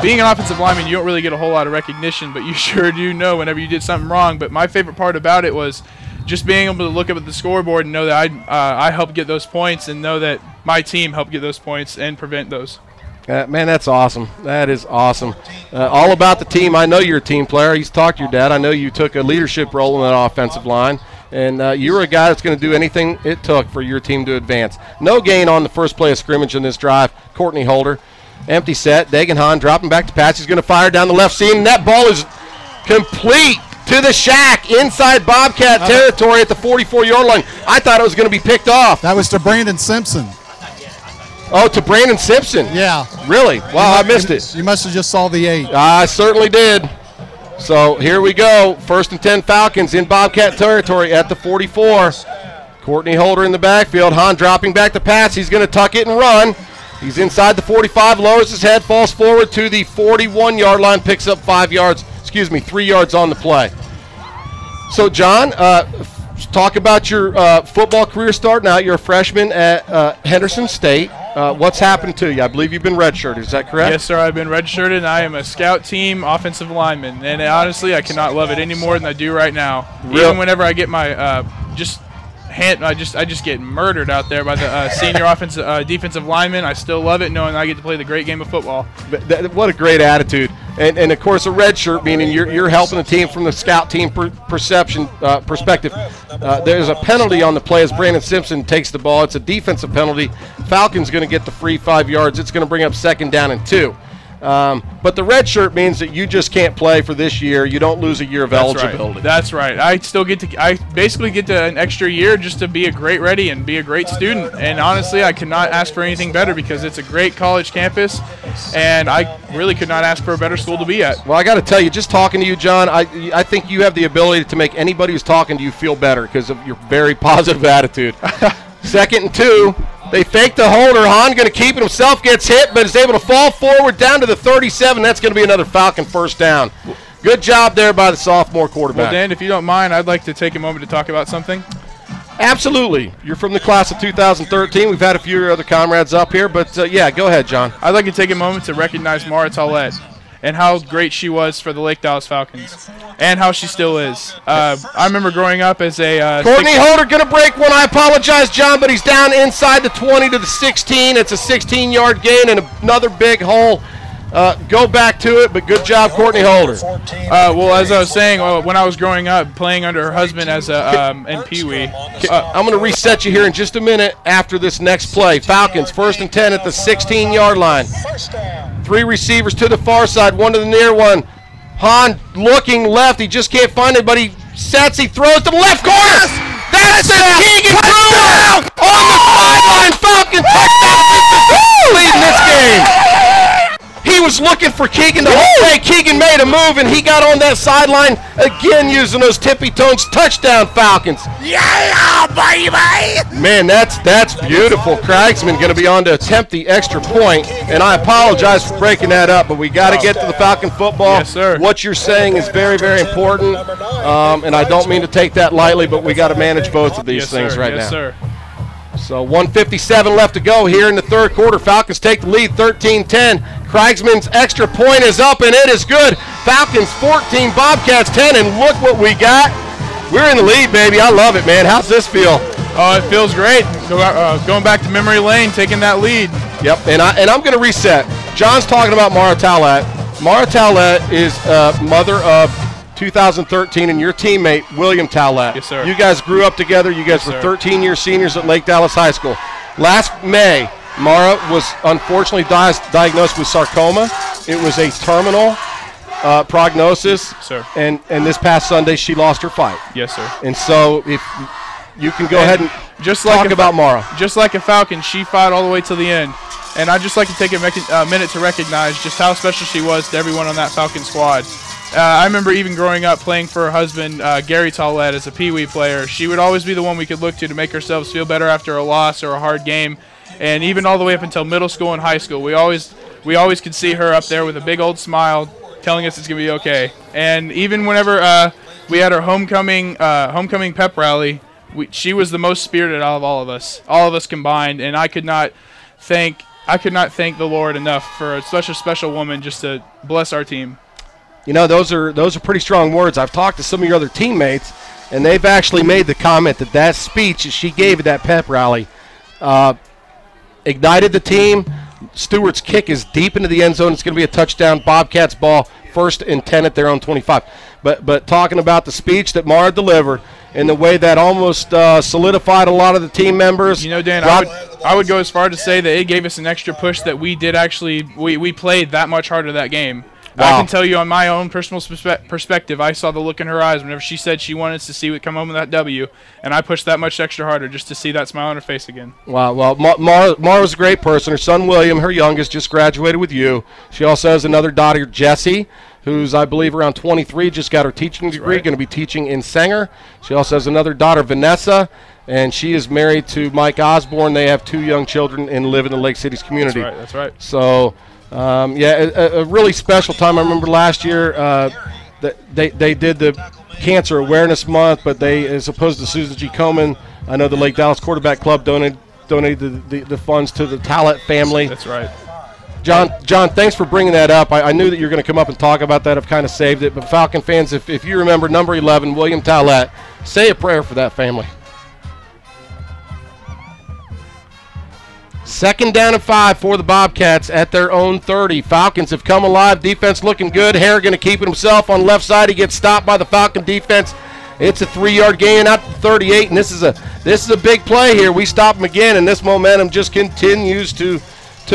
being an offensive lineman, you don't really get a whole lot of recognition, but you sure do know whenever you did something wrong. But my favorite part about it was just being able to look up at the scoreboard and know that I helped get those points, and know that my team helped get those points and prevent those. Man, that's awesome. That is awesome. All about the team. I know you're a team player. I used to talk to your dad. I know you took a leadership role in that offensive line, and you're a guy that's going to do anything it took for your team to advance. No gain on the first play of scrimmage in this drive. Courtney Holder, empty set. Degenhan dropping back to pass. He's going to fire down the left seam, and that ball is complete to the shack inside Bobcat territory at the 44-yard line. I thought it was going to be picked off. That was to Brandon Simpson. Oh, to Brandon Simpson. Yeah. Really? Wow, I missed it. You must have just saw the 8. I certainly did. So here we go. 1st and 10 Falcons in Bobcat territory at the 44. Courtney Holder in the backfield. Hahn dropping back the pass. He's going to tuck it and run. He's inside the 45, lowers his head, falls forward to the 41-yard line, picks up 3 yards on the play. So, John, talk about your football career starting out. You're a freshman at Henderson State. What's happened to you? I believe you've been redshirted. Is that correct? Yes, sir. I've been redshirted, and I am a scout team offensive lineman. And honestly, I cannot love it any more than I do right now. Even whenever I get my I just get murdered out there by the senior defensive lineman. I still love it, knowing I get to play the great game of football. What a great attitude. And of course, a red shirt, meaning you're helping the team from the scout team perspective. There's a penalty on the play as Brandon Simpson takes the ball. It's a defensive penalty. Falcon's going to get the free 5 yards. It's going to bring up 2nd down and 2. But the red shirt means that you just can't play for this year. You don't lose a year of eligibility. That's right. I basically get to an extra year just to be a great ready and be a great student. And honestly, I could not ask for anything better because it's a great college campus, and I really could not ask for a better school to be at. Well, I got to tell you, just talking to you, John, I think you have the ability to make anybody who's talking to you feel better because of your very positive attitude. 2nd and 2. They fake the holder. Hahn going to keep it himself, gets hit, but is able to fall forward down to the 37. That's going to be another Falcon 1st down. Good job there by the sophomore quarterback. Well, Dan, if you don't mind, I'd like to take a moment to talk about something. Absolutely. You're from the class of 2013. We've had a few other comrades up here, but yeah, go ahead, John. I'd like to take a moment to recognize Mara Tollett and how great she was for the Lake Dallas Falcons, and how she still is. I remember growing up as a Courtney Holder going to break one. I apologize, John, but he's down inside the 20 to the 16. It's a 16-yard gain and another big hole. Go back to it, but good job, Courtney Holder. Well, as I was saying, when I was growing up, playing under her husband as in Pee Wee. I'm going to reset you here in just a minute after this next play. Falcons, 1st and 10 at the 16-yard line. 3 receivers to the far side, 1 to the near one. Hahn looking left. He just can't find it, but he sets. He throws to the left corner. That's it. Keegan Brewer on the sideline. Falcon touchdown. Leading this game. He was looking for Keegan the whole way. Keegan made a move, and he got on that sideline again using those tippy toes. Touchdown, Falcons. Yeah, baby! Man, that's beautiful. Craigsman going to be on to attempt the extra point, and I apologize for breaking that up, but we got to get to the Falcon football. Yes, sir. What you're saying is very, very important, and I don't mean to take that lightly, but we got to manage both of these things right now. Yes, sir. So 1:57 left to go here in the 3rd quarter. Falcons take the lead 13-10. Craigsman's extra point is up, and it is good. Falcons 14, Bobcats 10, and look what we got. We're in the lead, baby. I love it, man. How's this feel? Oh, it feels great. Going back to memory lane, taking that lead. Yep, and I'm going to reset. John's talking about Mara Tollett. Mara Tollett is mother of 2013 and your teammate, William Tollett. Yes, sir. You guys grew up together. You guys were 13-year seniors at Lake Dallas High School. Last May, Mara was unfortunately diagnosed with sarcoma. It was a terminal prognosis. Sir. And this past Sunday, she lost her fight. Yes, sir. And so if you can go ahead and just talk about Mara. Just like a Falcon, she fought all the way to the end. And I'd just like to take a minute to recognize just how special she was to everyone on that Falcon squad. I remember even growing up playing for her husband, Gary Tollett, as a Pee Wee player. She would always be the one we could look to make ourselves feel better after a loss or a hard game. And even all the way up until middle school and high school, we always could see her up there with a big old smile telling us it's going to be okay. And even whenever we had our homecoming pep rally, she was the most spirited out of all of us combined. And I could not thank the Lord enough for such a special woman just to bless our team. You know, those are pretty strong words. I've talked to some of your other teammates, and they've actually made the comment that speech that she gave at that pep rally ignited the team. Stewart's kick is deep into the end zone. It's going to be a touchdown. Bobcats ball, 1st and 10 at their own 25. But talking about the speech that Mara delivered and the way that almost solidified a lot of the team members. You know, Dan, I would go as far to say that it gave us an extra push that we did actually we played that much harder that game. I can tell you on my own personal perspective, I saw the look in her eyes whenever she said she wanted us to see it come home with that W, and I pushed that much extra harder just to see that smile on her face again. Wow. Well, Mara's a great person. Her son William, her youngest, just graduated with you. She also has another daughter, Jessie, who's, I believe, around 23, just got her teaching degree, going to be teaching in Sanger. She also has another daughter, Vanessa, and she is married to Mike Osborne. They have 2 young children and live in the Lake Cities community. That's right. So, a really special time. I remember last year they did the Cancer Awareness Month, but they, as opposed to Susan G. Komen, I know the Lake Dallas Quarterback Club donated the funds to the Tallett family. That's right. John, thanks for bringing that up. I knew that you were going to come up and talk about that. I've kind of saved it. But Falcon fans, if you remember number 11, William Tallett, say a prayer for that family. 2nd down and 5 for the Bobcats at their own 30. Falcons have come alive. Defense looking good. Hare going to keep it himself on the left side. He gets stopped by the Falcon defense. It's a 3-yard gain out to 38, and this is a big play here. We stop him again, and this momentum just continues to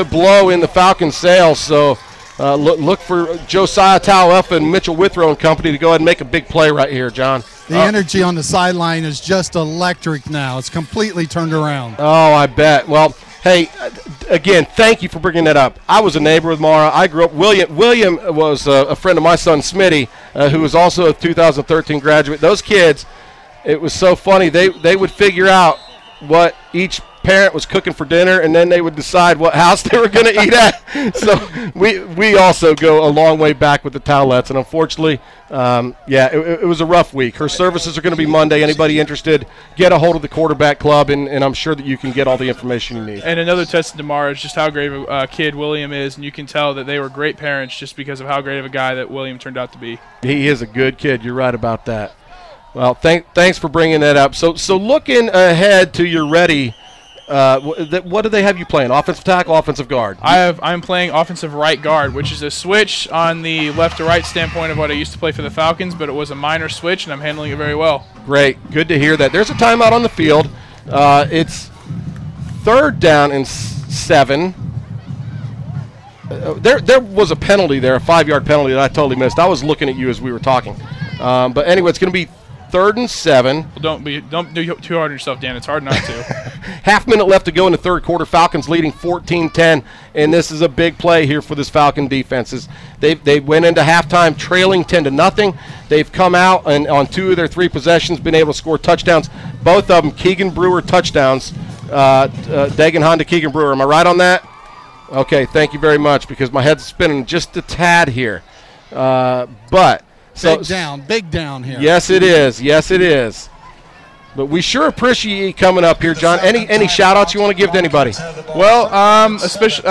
blow in the Falcons' sails. So look for Josiah Tauefa and Mitchell Withrow and company to go ahead and make a big play right here, John. The energy on the sideline is just electric now. It's completely turned around. Oh, I bet. Well, hey, again, thank you for bringing that up. I was a neighbor with Mara. I grew up. William was a friend of my son, Smitty, who was also a 2013 graduate. Those kids, it was so funny. They would figure out what each parent was cooking for dinner, and then they would decide what house they were going to eat at. So we also go a long way back with the Towelettes, and unfortunately, it was a rough week. Her services are going to be Monday. Anybody interested, get a hold of the quarterback club, and I'm sure that you can get all the information you need. And another test tomorrow is just how great of a kid William is, and you can tell that they were great parents just because of how great of a guy that William turned out to be. He is a good kid. You're right about that. Well, thanks for bringing that up. So looking ahead to your ready. What do they have you playing? Offensive tackle, offensive guard? I'm playing offensive right guard, which is a switch on the left to right standpoint of what I used to play for the Falcons, but it was a minor switch, and I'm handling it very well. Great. Good to hear that. There's a timeout on the field. It's 3rd down and 7. There was a penalty there, a 5-yard penalty that I totally missed. I was looking at you as we were talking. But anyway, it's going to be 3rd and 7. Well, don't do too hard on yourself, Dan. It's hard not to. Half minute left to go in the 3rd quarter. Falcons leading 14-10, and this is a big play here for this Falcon defense. They went into halftime trailing 10-0. They've come out and on 2 of their 3 possessions been able to score touchdowns. Both of them Keegan Brewer touchdowns. Dagan Honda, Keegan Brewer. Am I right on that? Okay, thank you very much, because my head's spinning just a tad here. Big down here. Yes, it is. But we sure appreciate you coming up here, John. Any shout-outs you want to give to anybody? Well, especially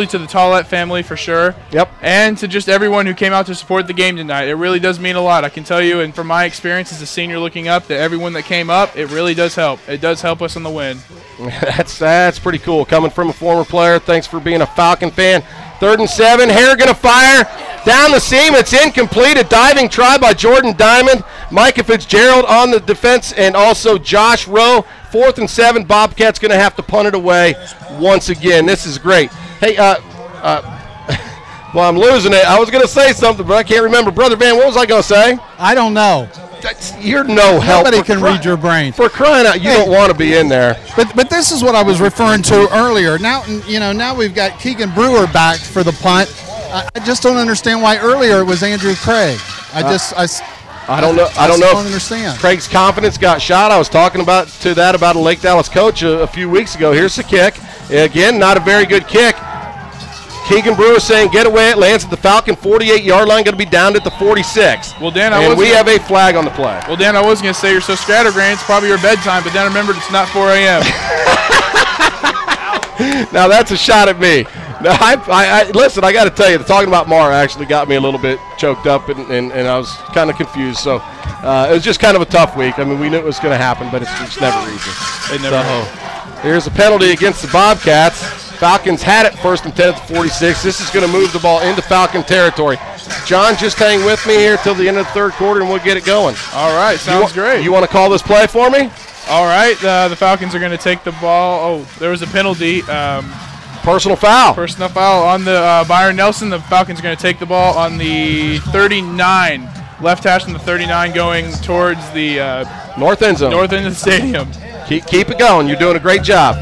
to the Tallett family for sure. Yep. And to just everyone who came out to support the game tonight. It really does mean a lot. I can tell you, and from my experience as a senior looking up, that everyone that came up, it really does help. It does help us in the win. That's pretty cool. Coming from a former player, thanks for being a Falcon fan. 3rd and 7. Hare going to fire down the seam. It's incomplete. A diving try by Jordan Diamond. Micah Fitzgerald on the defense, and also Josh Rowe. 4th and 7. Bobcats going to have to punt it away once again. This is great. Hey, well, I'm losing it. I was going to say something, but I can't remember. Brother Van, what was I going to say? I don't know. You're no help. Nobody can read your brain. For crying out, you don't want to be in there. But this is what I was referring to earlier. Now we've got Keegan Brewer back for the punt. I just don't understand why earlier it was Andrew Craig. I don't know. I don't understand. Craig's confidence got shot. I was talking about a Lake Dallas coach a few weeks ago. Here's the kick. Again, not a very good kick. Keegan Brewer saying get away. It lands at the Falcon 48-yard line, going to be down at the 46. Well, Dan, we have a flag on the play. Well, Dan, I was going to say you're so scatterbrained, it's probably your bedtime, but then I remembered it's not 4 a.m. Now that's a shot at me. No, listen, I got to tell you, talking about Mara actually got me a little bit choked up, and I was kind of confused. So it was just kind of a tough week. I mean, we knew it was going to happen, but it's just never easy. Here's a penalty against the Bobcats. Falcons had it 1st and 10 at the 46. This is going to move the ball into Falcon territory. John, just hang with me here till the end of the 3rd quarter, and we'll get it going. All right, sounds great. You want to call this play for me? All right, the Falcons are going to take the ball. Oh, there was a penalty. Personal foul. Personal foul on the Byron Nelson. The Falcons are going to take the ball on the 39. Left hash from the 39 going towards the north end zone. North end of the stadium. Keep it going. You're doing a great job.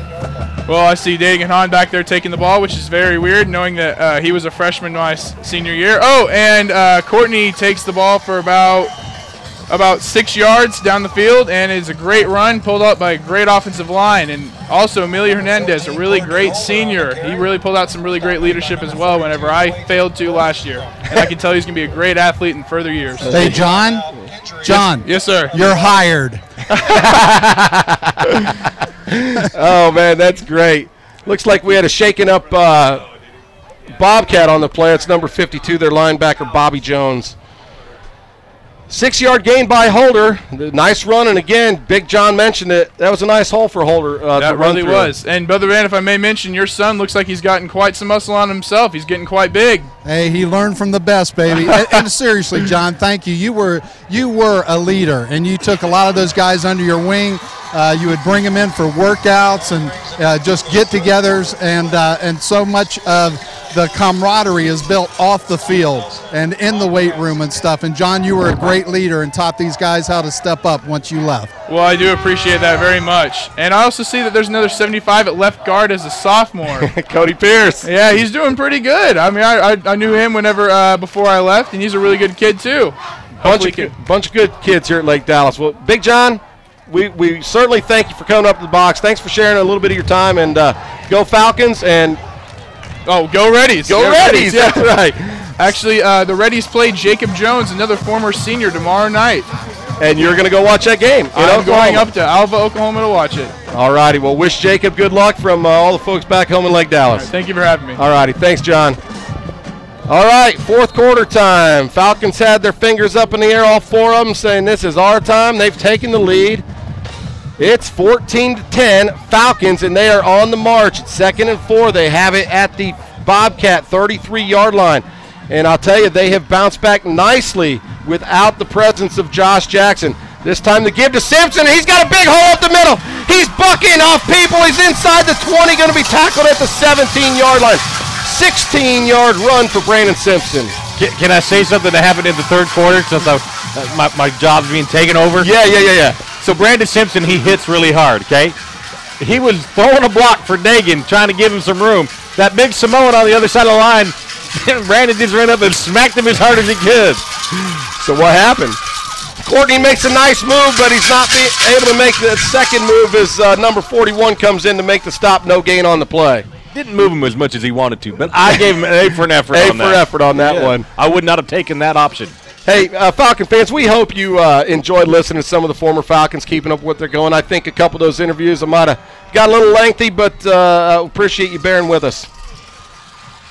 Well, I see Dagan Hahn back there taking the ball, which is very weird, knowing that he was a freshman my senior year. Oh, and Courtney takes the ball for about 6 yards down the field, and it's a great run pulled up by a great offensive line. And also Amelia Hernandez, a really great senior. He really pulled out some really great leadership as well whenever I failed to last year. And I can tell he's going to be a great athlete in further years. Hey, John. Yes, sir. You're hired. Oh, man, that's great. Looks like we had a shaken up Bobcat on the play. It's number 52, their linebacker, Bobby Jones. 6-yard gain by Holder. Nice run, and again, Big John mentioned it. That was a nice hole for Holder. That really was. And, Brother Van, if I may mention, your son looks like he's gotten quite some muscle on himself. He's getting quite big. Hey, he learned from the best, baby. and seriously, John, thank you. You were a leader, and you took a lot of those guys under your wing. You would bring them in for workouts and just get-togethers, and so much of the camaraderie is built off the field and in the weight room and stuff. And, John, you were a great leader and taught these guys how to step up once you left. Well, I do appreciate that very much. And I also see that there's another 75 at left guard as a sophomore. Cody Pierce. Yeah, he's doing pretty good. I mean, I knew him whenever before I left, and he's a really good kid, too. Bunch of good kids here at Lake Dallas. Well, Big John, we certainly thank you for coming up to the box. Thanks for sharing a little bit of your time, and go Falcons, and go Reddies. Go Reddies, yeah. That's right. Actually, the Reddies play Jacob Jones, another former senior, tomorrow night. And you're going to go watch that game. I'm going up to Alva, Oklahoma to watch it. All righty. Well, wish Jacob good luck from all the folks back home in Lake Dallas. Right, thank you for having me. All righty. Thanks, John. All right, fourth quarter time. Falcons had their fingers up in the air, all four of them, saying this is our time. They've taken the lead. It's 14-10 Falcons, and they are on the march. It's 2nd and 4. They have it at the Bobcat 33-yard line. And I'll tell you, they have bounced back nicely without the presence of Josh Jackson. This time to give to Simpson. He's got a big hole up the middle. He's bucking off people. He's inside the 20, going to be tackled at the 17-yard line. 16-yard run for Brandon Simpson. Can I say something that happened in the third quarter since my job's being taken over? Yeah. So Brandon Simpson, he hits really hard, okay? He was throwing a block for Dagan, trying to give him some room. That big Samoan on the other side of the line, Brandon just ran up and smacked him as hard as he could. So what happened? Courtney makes a nice move, but he's not able to make the second move as number 41 comes in to make the stop. No gain on the play. Didn't move him as much as he wanted to, but I gave him an A for an effort on that. A for effort on that one. I would not have taken that option. Hey, Falcon fans, we hope you enjoyed listening to some of the former Falcons, keeping up with what they're going. I think a couple of those interviews I might have got a little lengthy, but appreciate you bearing with us.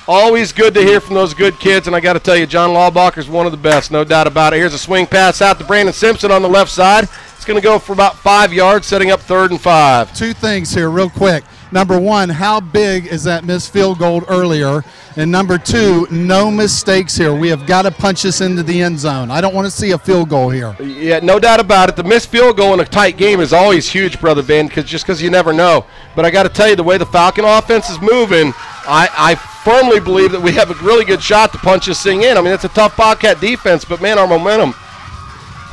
Always good to hear from those good kids, and I got to tell you, John Laubacher's one of the best, no doubt about it. Here's a swing pass out to Brandon Simpson on the left side. It's going to go for about 5 yards, setting up 3rd and 5. Two things here real quick. Number one, how big is that missed field goal earlier? And number two, no mistakes here. We have got to punch this into the end zone. I don't want to see a field goal here. Yeah, no doubt about it. The missed field goal in a tight game is always huge, Brother Van, because you never know. But I got to tell you, the way the Falcon offense is moving, I firmly believe that we have a really good shot to punch this thing in. I mean, it's a tough Bobcat defense, but, man, our momentum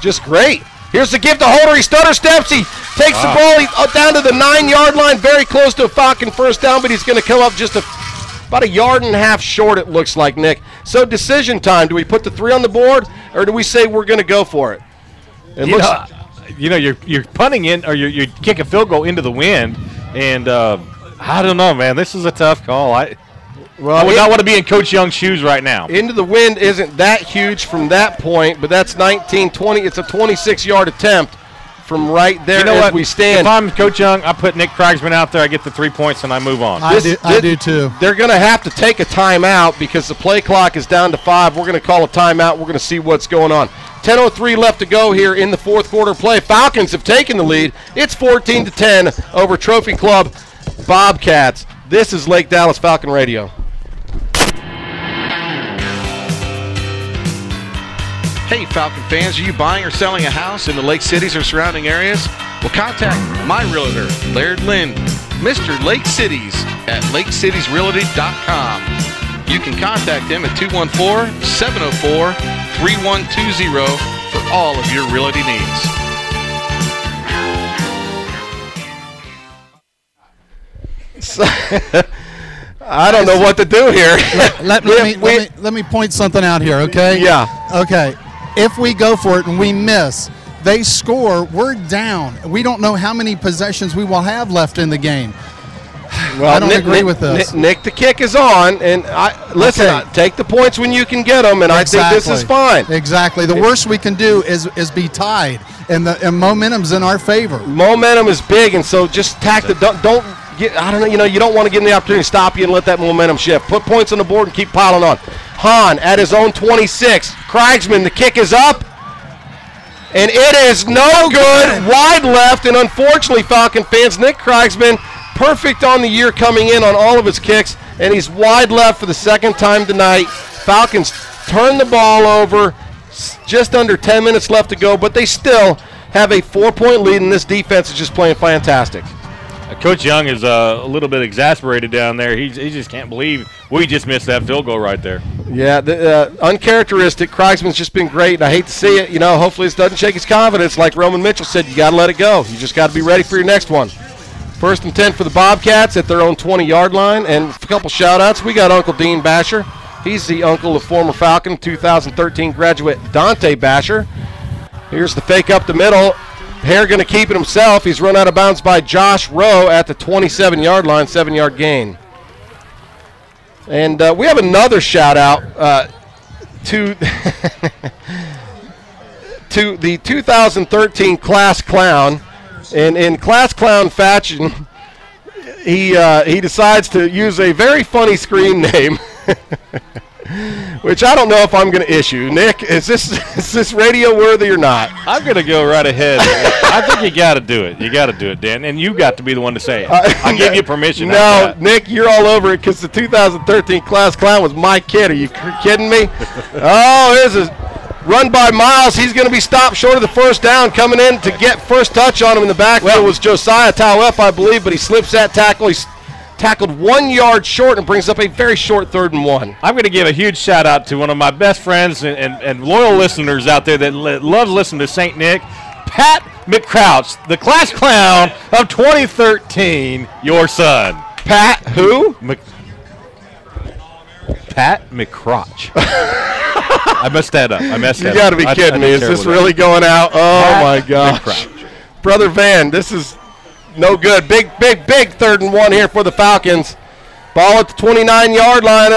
just great. Here's the give to Holder. He stutter steps. He takes the ball down to the 9-yard line, very close to a Falcon first down, but he's going to come up just about 1.5 yards short, it looks like, Nick. So decision time. Do we put the 3 on the board, or do we say we're going to go for it? You're punting in, or you kick a field goal into the wind, and I don't know, man. This is a tough call. I would not want to be in Coach Young's shoes right now. Into the wind isn't that huge from that point, but that's 19, 20. It's a 26-yard attempt from right there as we stand. If I'm Coach Young, I put Nick Kragsman out there, I get the 3 points, and I move on. I do too. They're going to have to take a timeout because the play clock is down to 5. We're going to call a timeout. We're going to see what's going on. 10:03 left to go here in the fourth quarter play. Falcons have taken the lead. It's 14-10 over Trophy Club Bobcats. This is Lake Dallas Falcon Radio. Hey, Falcon fans, are you buying or selling a house in the Lake Cities or surrounding areas? Well, contact my realtor, Laird Lynn, Mr. Lake Cities at lakecitiesrealty.com. You can contact him at 214-704-3120 for all of your realty needs. I don't know what to do here. Let me point something out here, okay? Yeah. Okay. If we go for it and we miss, they score, we're down. We don't know how many possessions we will have left in the game. Well, I don't agree with this. Nick, the kick is on, and take the points when you can get them, and Exactly. I think this is fine. Exactly. The worst we can do is be tied, and momentum's in our favor. Momentum is big, and so just don't get. I don't know. You don't want to give them the opportunity to stop you and let that momentum shift. Put points on the board and keep piling on. Hahn at his own 26. Krigsman, the kick is up. And it is no good. Wide left, and unfortunately, Falcon fans, Nick Krigsman, perfect on the year coming in on all of his kicks, and he's wide left for the second time tonight. Falcons turn the ball over, just under 10 minutes left to go, but they still have a 4-point lead, and this defense is just playing fantastic. Coach Young is a little bit exasperated down there. He just can't believe we just missed that field goal right there. Yeah, uncharacteristic. Krigsman's just been great, and I hate to see it. Hopefully this doesn't shake his confidence. Like Roman Mitchell said, you got to let it go. You just got to be ready for your next one. 1st and 10 for the Bobcats at their own 20-yard line. And a couple shout-outs. We got Uncle Dean Basher. He's the uncle of former Falcon 2013 graduate Dante Basher. Here's the fake up the middle. Hare going to keep it himself. He's run out of bounds by Josh Rowe at the 27-yard line, 7-yard gain. And we have another shout-out to to the 2013 class clown. And in class clown fashion, he decides to use a very funny screen name, which I don't know if I'm going to issue. Nick, is this radio worthy or not? I'm going to go right ahead. I think you got to do it. You got to do it, Dan, and you got to be the one to say it. I'll give you permission. No, Nick, you're all over it because the 2013 class clown was my kid. Are you kidding me? Oh, here's a run by Miles. He's going to be stopped short of the first down. Coming in to get first touch on him in the backfield was Josiah Tauep, I believe, but he slips that tackle. He's tackled 1 yard short and brings up a very short 3rd and 1. I'm going to give a huge shout out to one of my best friends and loyal listeners out there that loves listening to St. Nick, Pat McCrouch, the class clown of 2013, your son. Pat who? Pat McCrouch. I messed that up. You got to be kidding me. Is this really going out? Oh, my gosh. Brother Van, this is no good. Big 3rd and 1 here for the Falcons. Ball at the 29-yard line.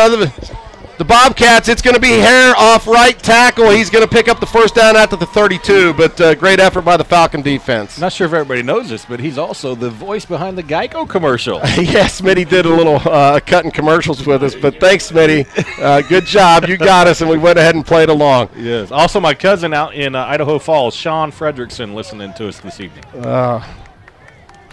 The Bobcats, it's going to be Hare off right tackle. He's going to pick up the first down at the 32, but great effort by the Falcon defense. Not sure if everybody knows this, but he's also the voice behind the Geico commercial. Yes, Smitty did a little cutting commercials with us, but thanks, Smitty. Good job. You got us, and we went ahead and played along. Yes. Also, my cousin out in Idaho Falls, Sean Fredrickson, listening to us this evening.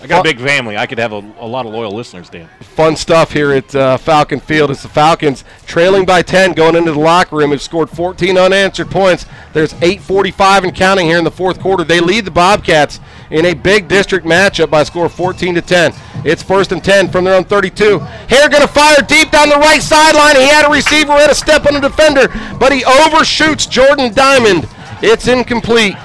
I got a big family. I could have a lot of loyal listeners, Dan. Fun stuff here at Falcon Field. It's the Falcons trailing by 10 going into the locker room. Have scored 14 unanswered points. There's 8:45 and counting here in the 4th quarter. They lead the Bobcats in a big district matchup by a score of 14-10. It's 1st and 10 from their own 32. Hare going to fire deep down the right sideline. He had a receiver at a step on a defender, but he overshoots Jordan Diamond. It's incomplete.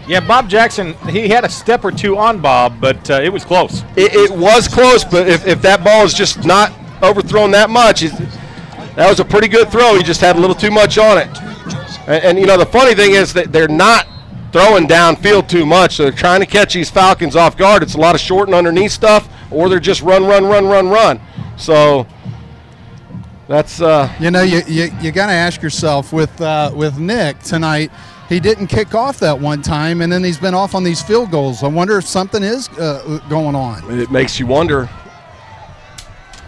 Yeah, Bob Jackson, he had a step or two on Bob, but it was close. It was close, but if that ball is just not overthrown that much, that was a pretty good throw. He just had a little too much on it. And the funny thing is that they're not throwing downfield too much, so they're trying to catch these Falcons off guard. It's a lot of short and underneath stuff, or they're just run. So that's you got to ask yourself with Nick tonight. He didn't kick off that one time, and then he's been off on these field goals. I wonder if something is going on. It makes you wonder.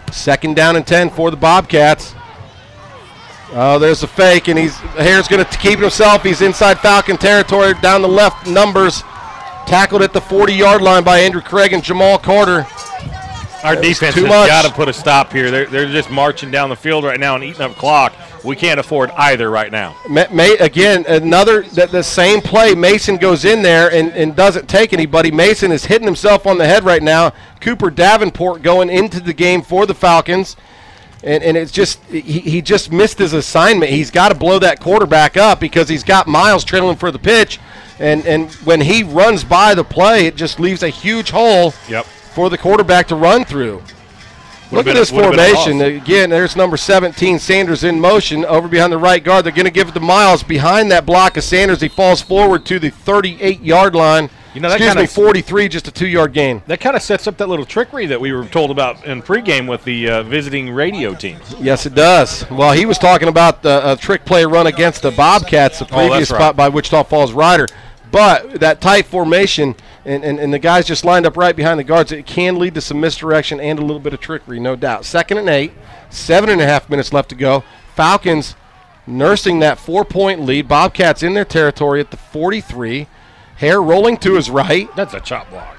2nd down and 10 for the Bobcats. Oh, there's a fake, and Hare's going to keep it himself. He's inside Falcon territory, down the left numbers. Tackled at the 40-yard line by Andrew Craig and Jamal Carter. Our defense has got to put a stop here. They're just marching down the field right now and eating up clock. we can't afford either right now. Again, the same play. Mason goes in there and doesn't take anybody. Mason is hitting himself on the head right now. Cooper Davenport going into the game for the Falcons. And it's just he just missed his assignment. He's got to blow that quarterback up because he's got Miles trailing for the pitch. And when he runs by the play, it just leaves a huge hole for the quarterback to run through. Look at this formation. Again, there's number 17, Sanders, in motion over behind the right guard. They're going to give it to Miles behind that block of Sanders. He falls forward to the 38-yard line. You know, that 43, just a 2-yard gain. That kind of sets up that little trickery that we were told about in pregame with the visiting radio team. Yes, it does. Well, he was talking about a trick play run against the Bobcats, the previous spot by Wichita Falls Rider. But that tight formation and the guys just lined up right behind the guards, it can lead to some misdirection and a little bit of trickery, no doubt. 2nd and 8, 7.5 minutes left to go. Falcons nursing that 4-point lead. Bobcats in their territory at the 43. Hare rolling to his right. That's a chop block.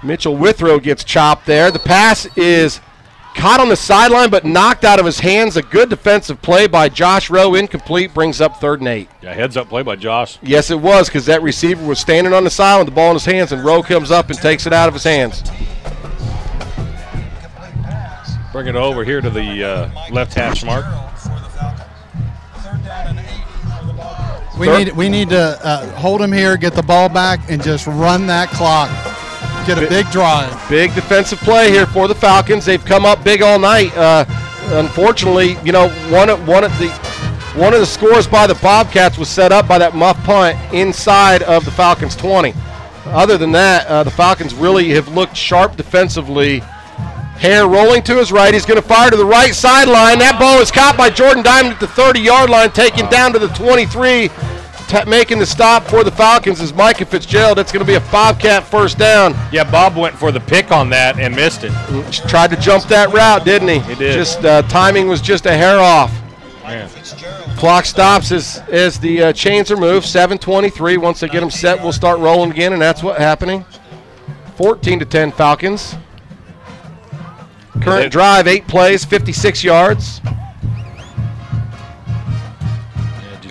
Mitchell Withrow gets chopped there. The pass is caught on the sideline but knocked out of his hands. A good defensive play by Josh Rowe, incomplete, brings up 3rd and 8. Yeah, heads-up play by Josh. Yes, it was, because that receiver was standing on the side with the ball in his hands, and Rowe comes up and takes it out of his hands. Bring it over here to the left hash mark. We need to hold him here, get the ball back, and just run that clock. Get a big drive. Big defensive play here for the Falcons. They've come up big all night. Unfortunately, you know, one of the scores by the Bobcats was set up by that muff punt inside of the Falcons' 20. Other than that, the Falcons really have looked sharp defensively. Hare rolling to his right. He's going to fire to the right sideline. That ball is caught by Jordan Diamond at the 30-yard line, taken down to the 23. Making the stop for the Falcons is Micah Fitzgerald. It's going to be a Bobcat first down. Yeah, Bob went for the pick on that and missed it. Tried to jump that route, didn't he? He did. Just timing was just a hair off. Man. Clock stops as the chains are moved. 7:23. Once they get them set, we'll start rolling again, and that's what's happening. 14-10 Falcons. Current drive, 8 plays, 56 yards.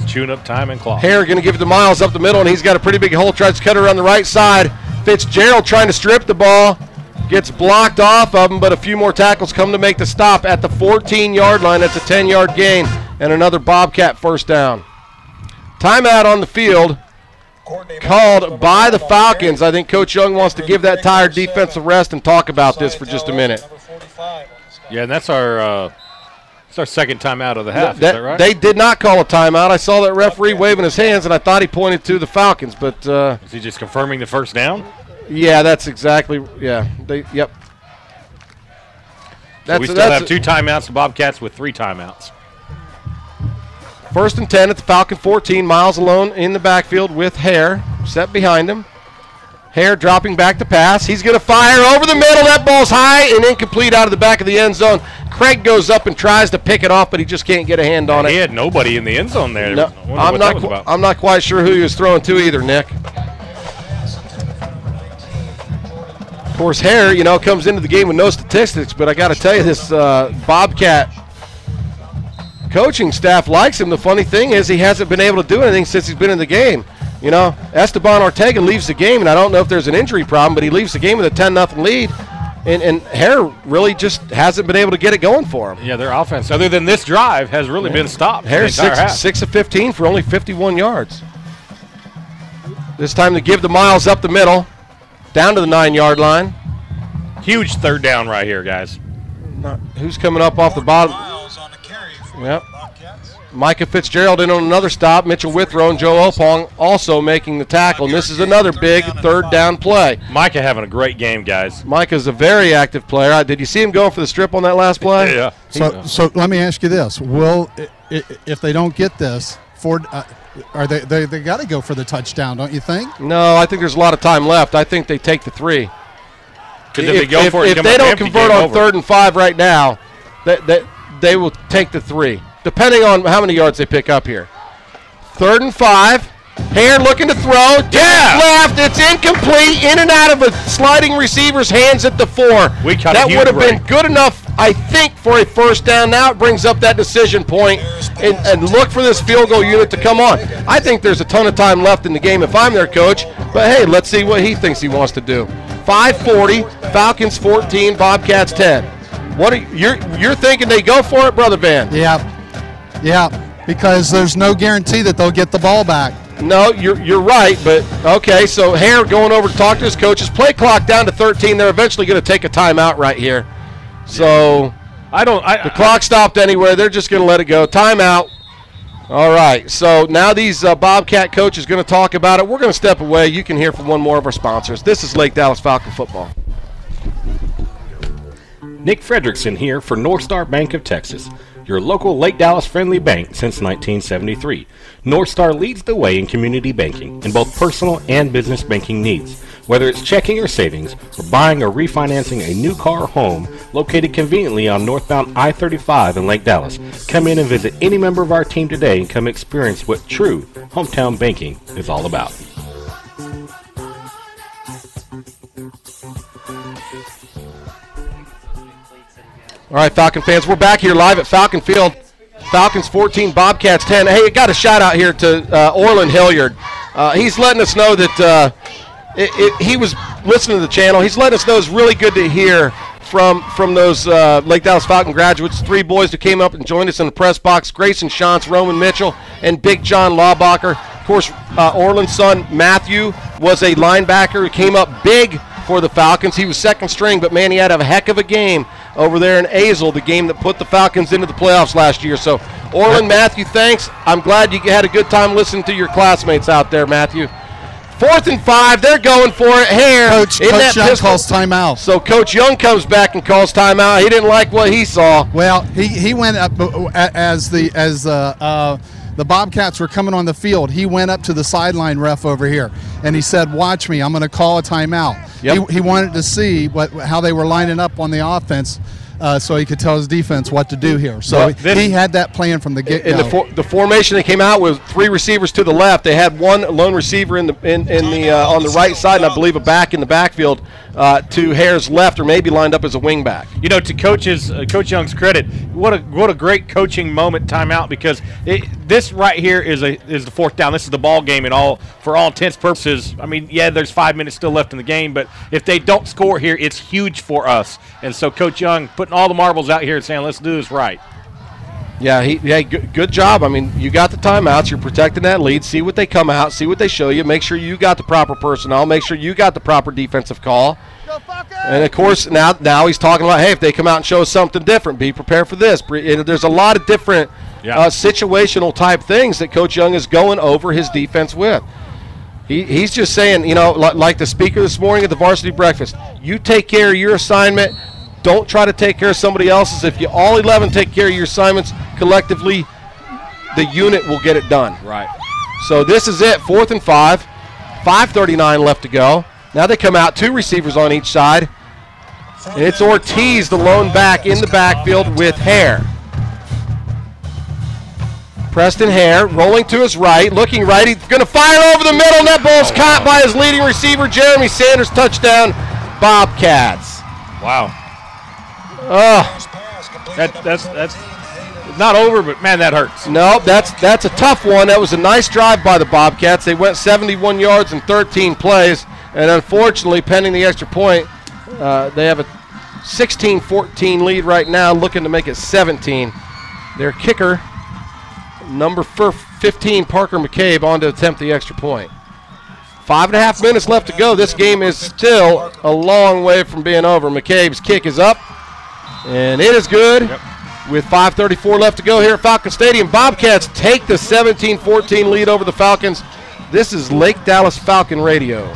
Chewing up time and clock. Hare going to give it to Miles up the middle, and he's got a pretty big hole. Tries to cut it around the right side. Fitzgerald trying to strip the ball. Gets blocked off of him, but a few more tackles come to make the stop at the 14-yard line. That's a 10-yard gain and another Bobcat first down. Timeout on the field called by the Falcons. I think Coach Young wants to give that tired defense a rest and talk about this for just a minute. Yeah, and that's our second timeout of the half. Is that right? They did not call a timeout. I saw that referee waving his hands, and I thought he pointed to the Falcons. But is he just confirming the first down? Yeah, that's exactly. Yeah, yep. So we still have 2 timeouts. The Bobcats with 3 timeouts. 1st and 10 at the Falcon 14. Miles alone in the backfield with Hare set behind him. Hare dropping back to pass. He's going to fire over the middle. That ball's high and incomplete out of the back of the end zone. Craig goes up and tries to pick it off, but he just can't get a hand on it. He had nobody in the end zone there. No, I'm not quite sure who he was throwing to either, Nick. Of course, Hare, you know, comes into the game with no statistics, but I got to tell you, this Bobcat coaching staff likes him. The funny thing is he hasn't been able to do anything since he's been in the game. You know, Esteban Ortega leaves the game, and I don't know if there's an injury problem, but he leaves the game with a 10-0 lead. And Hare really just hasn't been able to get it going for him. Yeah, their offense, other than this drive, has really been stopped. Hare's 6 of 15 for only 51 yards. This time to give the Miles up the middle, down to the 9-yard line. Huge 3rd down right here, guys. Who's coming up off the bottom? Yep. Micah Fitzgerald in on another stop. Mitchell Withrow and Joe Opong also making the tackle. And this is another big 3rd down play. Micah having a great game, guys. Micah's a very active player. Did you see him going for the strip on that last play? Yeah. So let me ask you this: if they don't get this, they got to go for the touchdown, don't you think? No, I think there's a lot of time left. I think they take the 3. Because if they go for it, if they don't convert on 3rd and 5 right now, they will take the 3. Depending on how many yards they pick up here. 3rd and 5. Hare looking to throw. Left. It's incomplete. In and out of a sliding receiver's hands at the 4. That would have been good enough I think, for a first down. Now it brings up that decision point, and look for this field goal unit to come on. I think there's a ton of time left in the game if I'm their coach, but hey, let's see what he thinks he wants to do. 5:40, Falcons 14, Bobcats 10. What are you're thinking they go for it, Brother Van? Yeah, because there's no guarantee that they'll get the ball back. No, you're right, but okay, so Hare going over to talk to his coaches. Play clock down to 13. They're eventually going to take a timeout right here. So the clock stopped anywhere. They're just going to let it go. Timeout. All right, so now these Bobcat coaches are going to talk about it. We're going to step away. You can hear from one more of our sponsors. This is Lake Dallas Falcon Football. Nick Fredrickson here for North Star Bank of Texas, your local Lake Dallas friendly bank since 1973. North Star leads the way in community banking in both personal and business banking needs. Whether it's checking or savings, or buying or refinancing a new car or home, located conveniently on northbound I-35 in Lake Dallas, come in and visit any member of our team today and come experience what true hometown banking is all about. All right, Falcon fans, we're back here live at Falcon Field. Falcons 14, Bobcats 10. Hey, got a shout out here to Orland Hilliard. He's letting us know that he was listening to the channel. He's letting us know it's really good to hear from those Lake Dallas Falcon graduates, 3 boys that came up and joined us in the press box: Grayson Shantz, Roman Mitchell, and Big John Laubacher. Of course, Orland's son Matthew was a linebacker who came up big for the Falcons. He was second string, but man, he had a heck of a game over there in Azle, the game that put the Falcons into the playoffs last year. So, Orland, Matthew, thanks. I'm glad you had a good time listening to your classmates out there, Matthew. 4th and 5, they're going for it. Hare, Coach Young calls timeout. So Coach Young comes back and calls timeout. He didn't like what he saw. Well, he went up as the Bobcats were coming on the field. He went up to the sideline ref over here, and he said, "Watch me. I'm going to call a timeout." Yep. He wanted to see how they were lining up on the offense, so he could tell his defense what to do here. So he had that plan from the get-go. In the formation they came out with 3 receivers to the left. They had one lone receiver on the right side, and I believe a back in the backfield to Hare's left, or maybe lined up as a wing back. You know, to Coach Young's credit, what a great coaching moment timeout, because this right here is the 4th down. This is the ball game, and for all intents and purposes. I mean, yeah, there's 5 minutes still left in the game, but if they don't score here, it's huge for us. And so Coach Young putting all the marbles out here and saying, let's do this right. Yeah, good job. I mean, you got the timeouts. You're protecting that lead. See what they come out. See what they show you. Make sure you got the proper personnel. Make sure you got the proper defensive call. And, of course, now he's talking about, hey, if they come out and show us something different, be prepared for this. There's a lot of different situational type things that Coach Young is going over his defense with. He's just saying, you know, like the speaker this morning at the varsity breakfast, you take care of your assignment. Don't try to take care of somebody else's. If you all 11 take care of your assignments collectively, the unit will get it done. Right. So this is it, 4th and 5, 5:39 left to go. Now they come out, 2 receivers on each side, and it's Ortiz, the lone back, in the backfield with Hare. Preston Hare rolling to his right, looking right. He's going to fire over the middle, and that ball's caught by his leading receiver, Jeremy Sanders. Touchdown, Bobcats. Wow. That's not over, but man, that hurts. No, that's a tough one. That was a nice drive by the Bobcats. They went 71 yards in 13 plays, and unfortunately, pending the extra point, they have a 16-14 lead right now, looking to make it 17. Their kicker, number 15, Parker McCabe, on to attempt the extra point. 5.5 minutes left to go. This game is still a long way from being over. McCabe's kick is up, and it is good. Yep. With 5:34 left to go here at Falcon Stadium. Bobcats take the 17-14 lead over the Falcons. This is Lake Dallas Falcon Radio.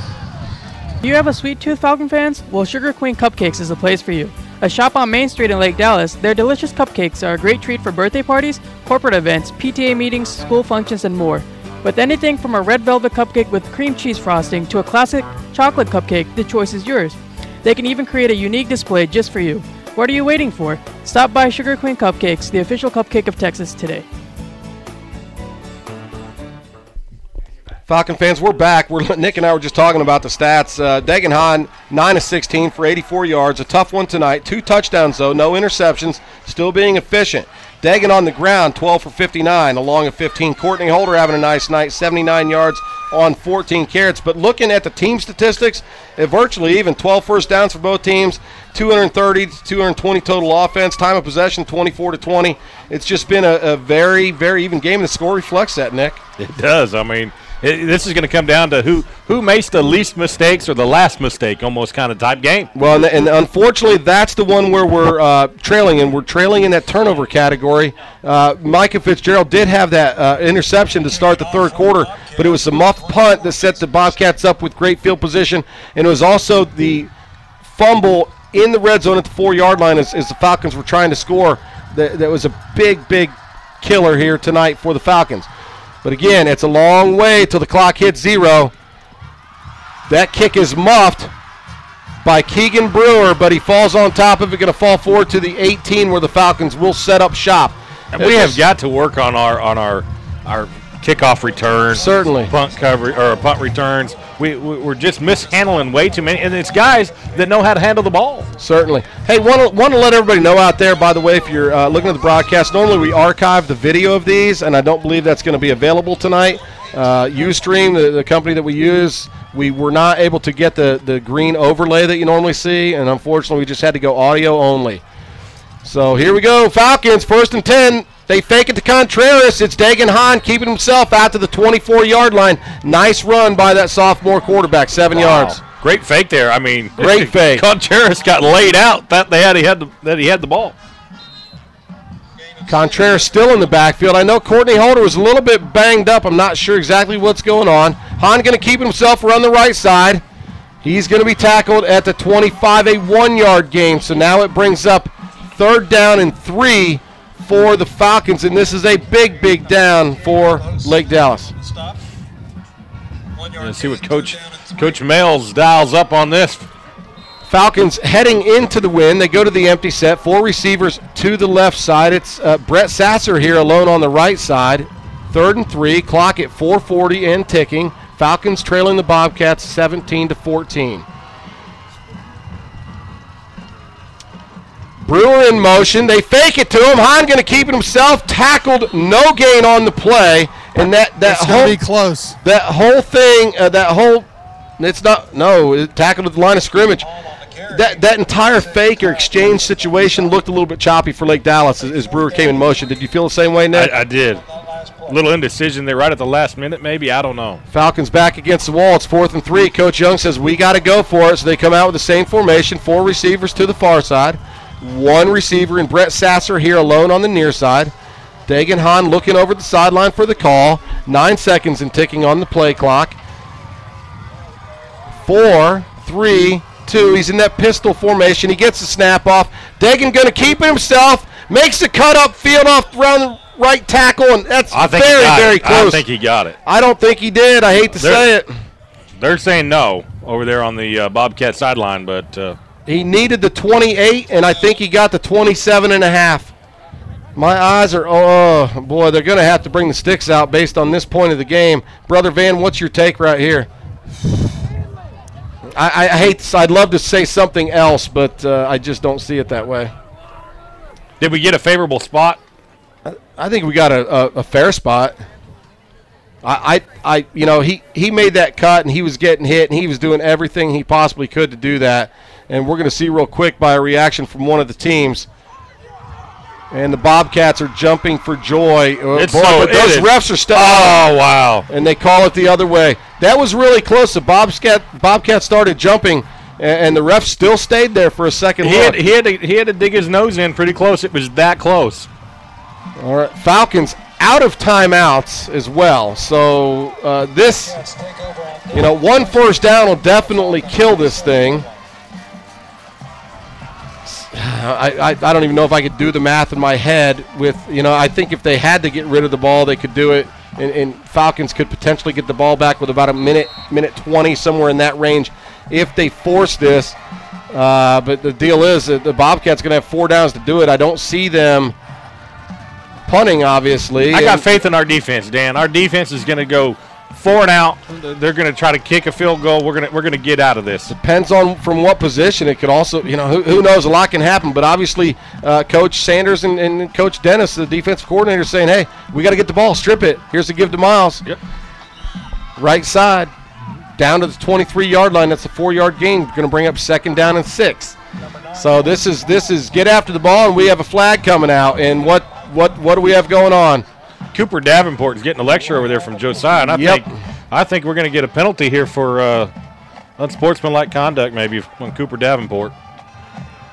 Do you have a sweet tooth, Falcon fans? Well, Sugar Queen Cupcakes is the place for you. A shop on Main Street in Lake Dallas, their delicious cupcakes are a great treat for birthday parties, corporate events, PTA meetings, school functions, and more. With anything from a red velvet cupcake with cream cheese frosting to a classic chocolate cupcake, the choice is yours. They can even create a unique display just for you. What are you waiting for? Stop by Sugar Queen Cupcakes, the official cupcake of Texas, today. Falcon fans, we're back. Nick and I were just talking about the stats. Dagan Hahn, 9 of 16 for 84 yards. A tough one tonight. 2 touchdowns, though. No interceptions. Still being efficient. Dagan on the ground, 12 for 59, along of 15. Courtney Holder having a nice night, 79 yards on 14 carries. But looking at the team statistics, virtually even 12 first downs for both teams, 230 to 220 total offense, time of possession 24 to 20. It's just been a very, very even game. The score reflects that, Nick. It does. I mean, this is going to come down to who makes the least mistakes or the last mistake, almost kind of type game. Well, and unfortunately, that's the one where we're trailing, and we're trailing in that turnover category. Micah Fitzgerald did have that interception to start the third quarter, but it was the muffed punt that set the Bobcats up with great field position, and it was also the fumble in the red zone at the 4-yard line as the Falcons were trying to score. That was a big, big killer here tonight for the Falcons. But again, it's a long way till the clock hits 0. That kick is muffed by Keegan Brewer, but he falls on top of it, going to fall forward to the 18 where the Falcons will set up shop. And we have got to work on our kickoff returns. Certainly. Punt coverage or punt returns. We're just mishandling way too many, and it's guys that know how to handle the ball. Certainly. Hey, want to let everybody know out there, by the way, if you're looking at the broadcast, normally we archive the video of these, and I don't believe that's going to be available tonight. Ustream, the company that we use, we were not able to get the green overlay that you normally see, and unfortunately we just had to go audio only. So here we go, Falcons, 1st and 10. They fake it to Contreras. It's Dagan Hahn keeping himself out to the 24-yard line. Nice run by that sophomore quarterback, 7 yards. Great fake there. I mean, great fake. Contreras got laid out. That he had the ball. Contreras still in the backfield. I know Courtney Holder was a little bit banged up. I'm not sure exactly what's going on. Hahn going to keep himself around the right side. He's going to be tackled at the 25, a 1-yard gain. So now it brings up 3rd down and 3 for the Falcons, and this is a big, big down for Lake Dallas. Let's see what Coach Males dials up on this. Falcons heading into the win. They go to the empty set. 4 receivers to the left side. It's Brett Sasser here alone on the right side. 3rd and 3. Clock at 4:40 and ticking. Falcons trailing the Bobcats 17-14. Brewer in motion. They fake it to him. Hahn going to keep it himself. Tackled. No gain on the play. And that whole be close. That whole thing. It's not. No. It tackled at the line of scrimmage. That entire fake or exchange situation looked a little bit choppy for Lake Dallas as Brewer came in motion. Did you feel the same way, Nick? I did. A little indecision there right at the last minute, maybe. I don't know. Falcons back against the wall. It's 4th and 3. Coach Young says we got to go for it. So they come out with the same formation. 4 receivers to the far side. 1 receiver in Brett Sasser here alone on the near side. Dagan Hahn looking over the sideline for the call. 9 seconds and ticking on the play clock. 4, 3, 2. He's in that pistol formation. He gets the snap off. Dagan going to keep it himself. Makes the cut up field off around the right tackle, and that's very close. I think he got it. I don't think he did. I hate to say it. They're saying no over there on the Bobcat sideline, but he needed the 28, and I think he got the 27.5. My eyes are, oh, boy, they're going to have to bring the sticks out based on this point of the game. Brother Van, what's your take right here? I hate this. I'd love to say something else, but I just don't see it that way. Did we get a favorable spot? I think we got a fair spot. He made that cut, and he was getting hit, and he was doing everything he possibly could to do that. And we're going to see real quick by a reaction from one of the teams. And the Bobcats are jumping for joy. Those refs are still. Oh, wow. And they call it the other way. That was really close. The Bobcat started jumping, and the ref still stayed there for a second. He had to dig his nose in pretty close. It was that close. All right, Falcons out of timeouts as well. So this, 1 first down will definitely kill this thing. I don't even know if I could do the math in my head with, I think if they had to get rid of the ball, they could do it. And Falcons could potentially get the ball back with about a minute 20, somewhere in that range if they force this. But the deal is that the Bobcats going to have 4 downs to do it. I don't see them punting, obviously. I got faith in our defense, Dan. Our defense is going to go 4 and out. They're going to try to kick a field goal. We're going to get out of this. Depends on from what position. It could also, who knows? A lot can happen. But obviously, Coach Sanders and Coach Dennis, the defensive coordinator, saying, "Hey, we got to get the ball, strip it. Here's the give to Miles. Yep. Right side, down to the 23-yard line. That's a 4-yard gain. Going to bring up 2nd down and 6. So this is get after the ball, and we have a flag coming out. And what do we have going on? Cooper Davenport is getting a lecture over there from Josiah, and I think we're going to get a penalty here for unsportsmanlike conduct maybe on Cooper Davenport.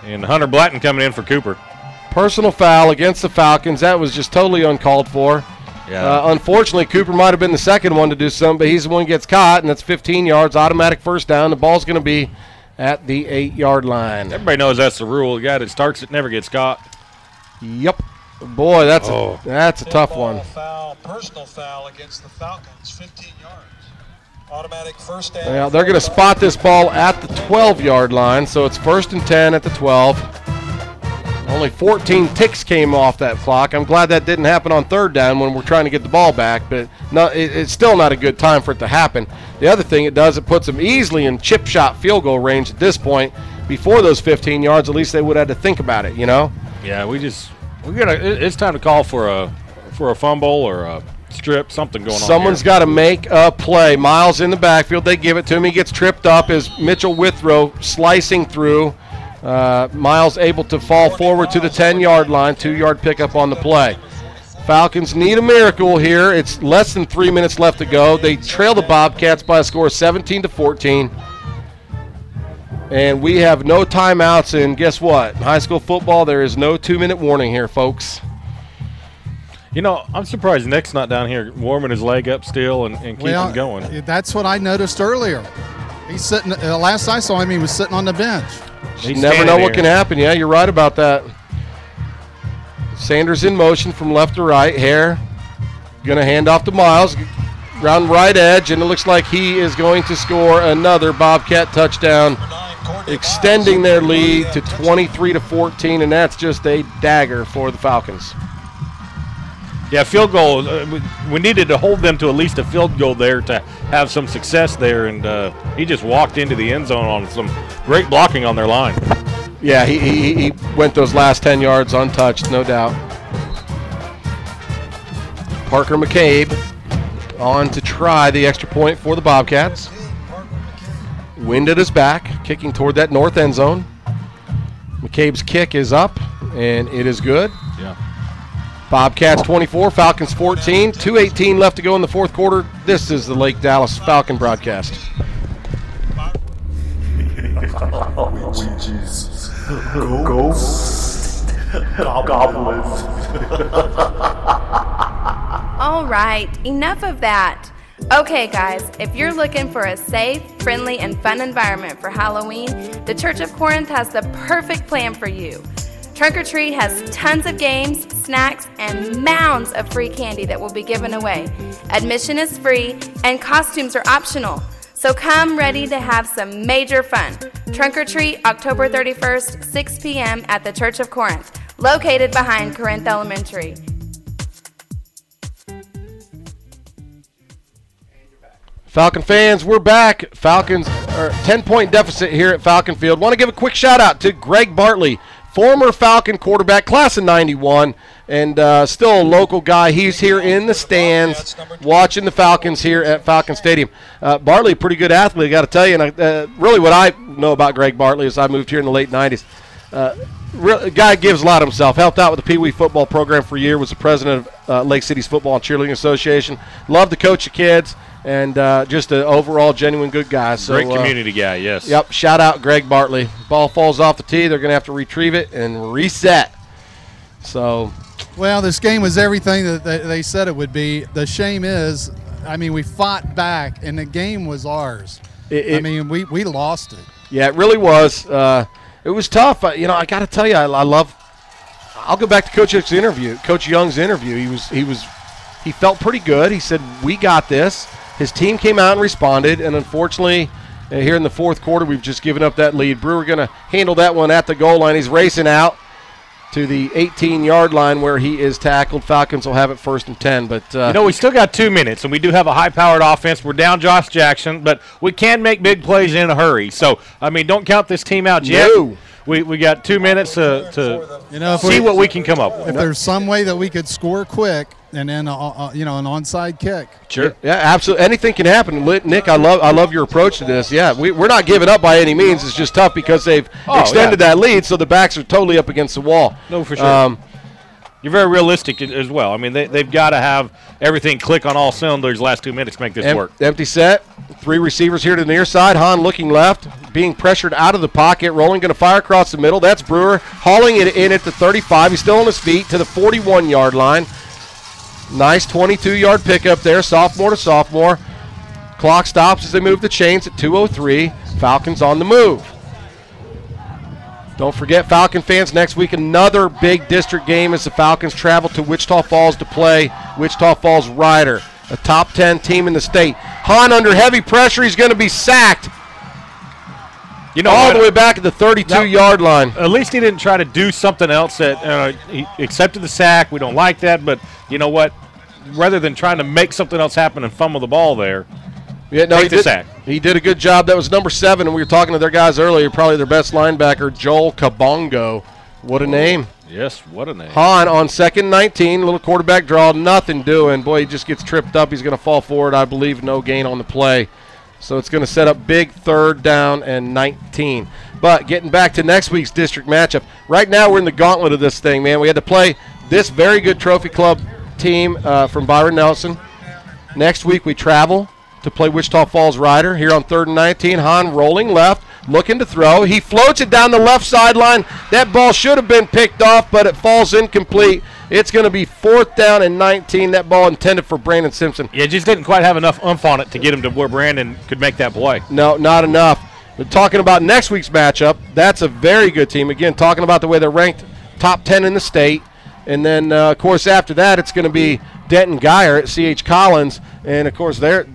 And Hunter Blatton coming in for Cooper. Personal foul against the Falcons. That was just totally uncalled for. Yeah. Unfortunately, Cooper might have been the second one to do something, but he's the one who gets caught, and that's 15 yards, automatic first down. The ball's going to be at the 8-yard line. Everybody knows that's the rule. The guy that starts it never gets caught. Yep. Boy, that's a tough one. Personal foul against the Falcons, 15 yards. Automatic first down. Yeah, they're going to spot this ball at the 12-yard line, so it's 1st and 10 at the 12. Only 14 ticks came off that clock. I'm glad that didn't happen on 3rd down when we're trying to get the ball back, but it's still not a good time for it to happen. The other thing it does, it puts them easily in chip shot field goal range at this point. Before those 15 yards, at least they would have had to think about it, Yeah, it's time to call for a fumble or a strip, something going on. Someone's got to make a play. Miles in the backfield. They give it to him. He gets tripped up as Mitchell Withrow slicing through. Miles able to fall forward to the 10-yard line. 2-yard pickup on the play. Falcons need a miracle here. It's less than 3 minutes left to go. They trail the Bobcats by a score of 17-14. And we have no timeouts, and guess what? In high school football, there is no 2-minute warning here, folks. I'm surprised Nick's not down here warming his leg up still and keeping going. That's what I noticed earlier. He's sitting. Last I saw him, he was sitting on the bench. You never know what can happen. Yeah, you're right about that. Sanders in motion from left to right. Hare going to hand off to Miles. Round right edge, and it looks like he is going to score another Bobcat touchdown, extending their lead to 23-14, and that's just a dagger for the Falcons. Yeah, field goal. We needed to hold them to at least a field goal there to have some success there, and he just walked into the end zone on some great blocking on their line. Yeah, he went those last 10 yards untouched, no doubt. Parker McCabe on to try the extra point for the Bobcats. Wind at his back, kicking toward that north end zone. McCabe's kick is up, and it is good. Yeah. Bobcats 24, Falcons 14, 2:18 left to go in the fourth quarter. This is the Lake Dallas Falcon broadcast. All right, enough of that. Okay, guys, if you're looking for a safe, friendly, and fun environment for Halloween, the Church of Corinth has the perfect plan for you. Trunk or Treat has tons of games, snacks, and mounds of free candy that will be given away. Admission is free, and costumes are optional. So come ready to have some major fun. Trunk or Treat, October 31st, 6 p.m. at the Church of Corinth, located behind Corinth Elementary. Falcon fans, we're back. Falcons are 10-point deficit here at Falcon Field. Want to give a quick shout out to Greg Bartley, former Falcon quarterback, class of 91, and still a local guy. He's here in the stands watching the Falcons here at Falcon Stadium. Bartley, a pretty good athlete, I got to tell you. And really what I know about Greg Bartley is I moved here in the late 90s. Guy gives a lot of himself. Helped out with the Pee Wee football program for a year. Was the president of Lake City's Football and Cheerleading Association. Loved to coach the kids. And just an overall genuine good guy. So, great community guy, yes. Yep, shout out Greg Bartley. Ball falls off the tee. They're going to have to retrieve it and reset. So, well, this game was everything that they said it would be. The shame is, we fought back, and the game was ours. We lost it. Yeah, it really was. It was tough. I got to tell you, I'll go back to Coach Young's interview. He felt pretty good. He said, "We got this." His team came out and responded, and unfortunately, here in the fourth quarter, we've just given up that lead. Brewer going to handle that one at the goal line. He's racing out. to the 18-yard line where he is tackled. Falcons will have it 1st and 10. But we still got 2 minutes, and we do have a high-powered offense. We're down Josh Jackson, but we can make big plays in a hurry. So, don't count this team out yet. No. We got 2 minutes to see what we can come up with. If there's some way that we could score quick and then an onside kick. Sure. Yeah, absolutely. Anything can happen. Nick, I love your approach to this. Yeah, we're not giving up by any means. It's just tough because they've extended that lead, so the backs are totally up against the wall. No, for sure. You're very realistic as well. They've got to have everything click on all cylinders last 2 minutes to make this work. Empty set. 3 receivers here to the near side. Hahn looking left, being pressured out of the pocket. Rolling, going to fire across the middle. That's Brewer hauling it in at the 35. He's still on his feet to the 41-yard line. Nice 22-yard pickup there, sophomore to sophomore. Clock stops as they move the chains at 2:03. Falcons on the move. Don't forget, Falcon fans, next week another big district game as the Falcons travel to Wichita Falls to play Wichita Falls Rider, a top 10 team in the state. Hahn under heavy pressure. He's going to be sacked. All the way back at the 32-yard line. At least he didn't try to do something else. He accepted the sack. We don't like that, but you know what? Rather than trying to make something else happen and fumble the ball there, take the sack. He did a good job. That was number 7, and we were talking to their guys earlier, probably their best linebacker, Joel Kabongo. What a name. Yes, what a name. Hahn on 2nd and 19, little quarterback draw, nothing doing. Boy, he just gets tripped up. He's going to fall forward, I believe, no gain on the play. So it's going to set up big 3rd down and 19. But getting back to next week's district matchup, right now we're in the gauntlet of this thing, man. We had to play this very good Trophy Club team from Byron Nelson. Next week we travel to play Wichita Falls Rider here on 3rd and 19. Hahn rolling left, looking to throw. He floats it down the left sideline. That ball should have been picked off, but it falls incomplete. It's going to be 4th down and 19. That ball intended for Brandon Simpson. Yeah, just didn't quite have enough oomph on it to get him to where Brandon could make that play. No, not enough. But talking about next week's matchup, that's a very good team. Again, talking about the way they're ranked top 10 in the state. And then, of course, after that, it's going to be Denton Geyer at C.H. Collins. And, of course, they're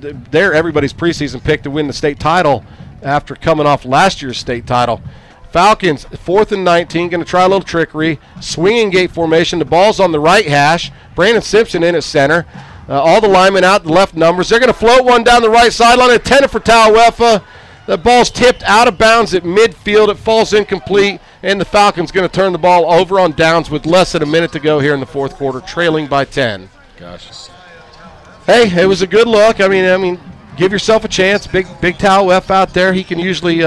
everybody's preseason pick to win the state title after coming off last year's state title. Falcons, 4th and 19, going to try a little trickery. Swinging gate formation. The ball's on the right hash. Brandon Simpson in at center. All the linemen out, the left numbers. They're going to float one down the right sideline, intended for Tawefa. The ball's tipped out of bounds at midfield. It falls incomplete, and the Falcons going to turn the ball over on downs with less than a minute to go here in the 4th quarter, trailing by 10. Gosh. Hey, it was a good look. I mean, give yourself a chance. Big Tawefa out there. He can usually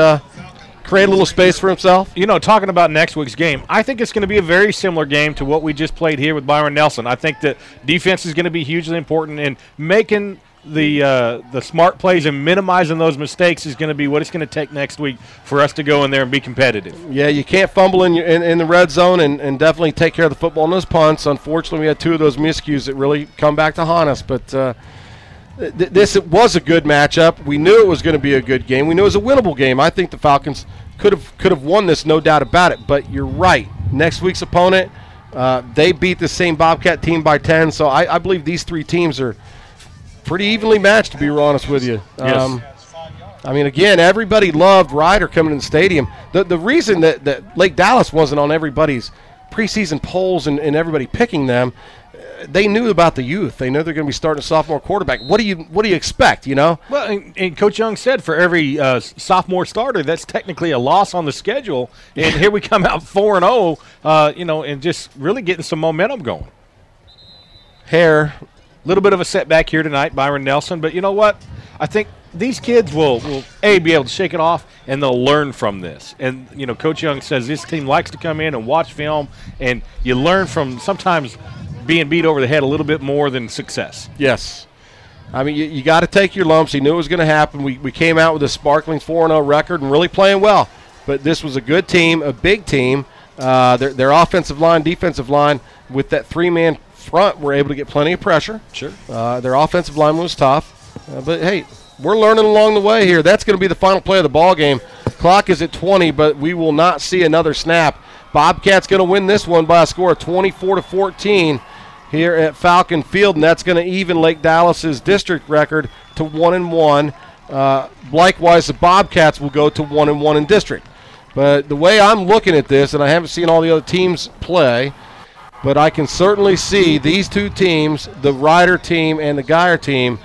create a little space for himself. Talking about next week's game, I think it's going to be a very similar game to what we just played here with Byron Nelson. I think that defense is going to be hugely important, and making the smart plays and minimizing those mistakes is going to be what it's going to take next week for us to go in there and be competitive. Yeah, you can't fumble in the red zone and definitely take care of the football in those punts. Unfortunately, we had 2 of those miscues that really come back to haunt us, but this was a good matchup. We knew it was going to be a good game. We knew it was a winnable game. I think the Falcons could have won this, no doubt about it. But you're right. Next week's opponent, they beat the same Bobcat team by 10. So I believe these 3 teams are pretty evenly matched, to be honest with you. Yes. Again, everybody loved Ryder coming to the stadium. The reason that Lake Dallas wasn't on everybody's preseason polls and everybody picking them, they knew about the youth. They know they're going to be starting a sophomore quarterback. What do you expect, Well, and Coach Young said for every sophomore starter, that's technically a loss on the schedule. And here we come out 4-0, and just really getting some momentum going. Hare. A little bit of a setback here tonight, Byron Nelson. But you know what? I think these kids will be able to shake it off, and they'll learn from this. And, Coach Young says this team likes to come in and watch film, and you learn from sometimes being beat over the head a little bit more than success. Yes. You got to take your lumps. He knew it was going to happen. We came out with a sparkling 4-0 record and really playing well. But this was a good team, a big team. Their offensive line, defensive line, with that 3-man front, were able to get plenty of pressure. Sure. Their offensive line was tough. But, hey, we're learning along the way here. That's going to be the final play of the ball game. Clock is at 20, but we will not see another snap. Bobcats going to win this one by a score of 24-14 here at Falcon Field, and that's going to even Lake Dallas's district record to 1-1. Likewise, the Bobcats will go to 1-1 in district. But the way I'm looking at this, and I haven't seen all the other teams play, but I can certainly see these two teams, the Ryder team and the Geyer team,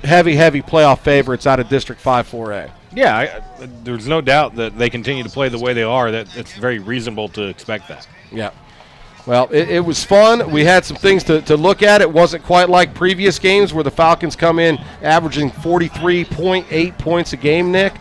heavy playoff favorites out of District 5-4A. Yeah, there's no doubt that they continue to play the way they are. It's very reasonable to expect that. Yeah. Well, it was fun. We had some things to look at. It wasn't quite like previous games where the Falcons come in averaging 43.8 points a game, Nick.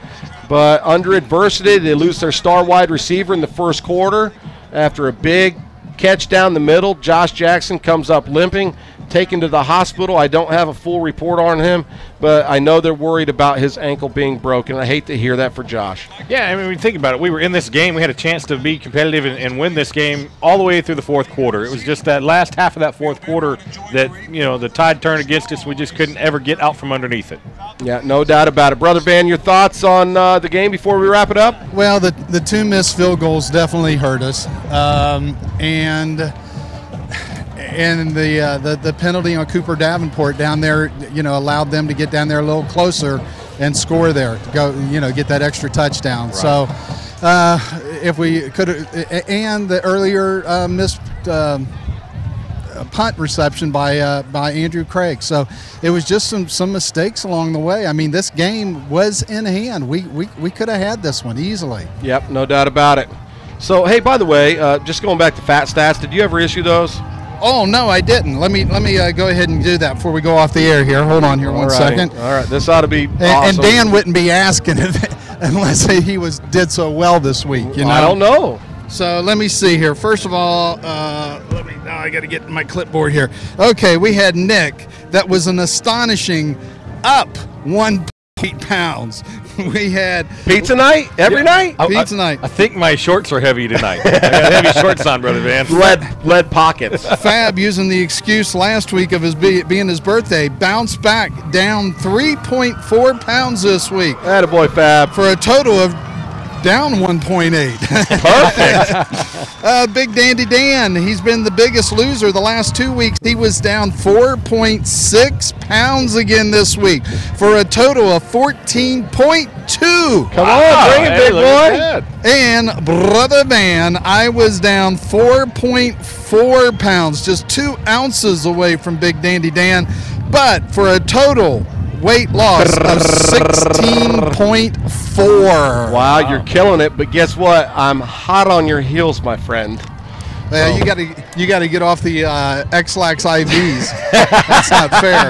But under adversity, they lose their star wide receiver in the first quarter after a big catch down the middle. Josh Jackson comes up limping, taken to the hospital. I don't have a full report on him, but I know they're worried about his ankle being broken. I hate to hear that for Josh. Yeah, I mean, when you think about it, we were in this game. We had a chance to be competitive and win this game all the way through the fourth quarter. It was just that last half of that fourth quarter that, the tide turned against us. We just couldn't ever get out from underneath it. Yeah, no doubt about it. Brother Van, your thoughts on the game before we wrap it up? Well, the two missed field goals definitely hurt us. And the penalty on Cooper Davenport down there, allowed them to get down there a little closer and score there to go, get that extra touchdown. Right. So if we could, and the earlier missed punt reception by Andrew Craig. So it was just some mistakes along the way. I mean, this game was in hand. We could have had this one easily. Yep, no doubt about it. So, hey, by the way, just going back to Fat Stats, did you ever issue those? Oh, no, I didn't. Let me go ahead and do that before we go off the air here. Hold on here one second. All right, this ought to be awesome. And Dan wouldn't be asking it unless he did so well this week. I don't know. So let me see here. First of all, I got to get my clipboard here. Okay, we had Nick. That was an astonishing up 1 pounds. We had pizza night every night. Pizza night. I think my shorts are heavy tonight. I got heavy shorts on, Brother Van. Lead pockets. Fab, using the excuse last week of his being his birthday, bounced back down 3.4 pounds this week. Attaboy, Fab. For a total of down 1.8. Perfect. Big Dandy Dan, he's been the biggest loser the last 2 weeks. He was down 4.6 pounds again this week for a total of 14.2. Come on, bring it, big boy. And Brother Van, I was down 4.4 pounds, just 2 ounces away from Big Dandy Dan, but for a total weight loss of 16.4. Wow, you're killing it, but guess what? I'm hot on your heels, my friend. You got to get off the X-Lax IVs. That's not fair.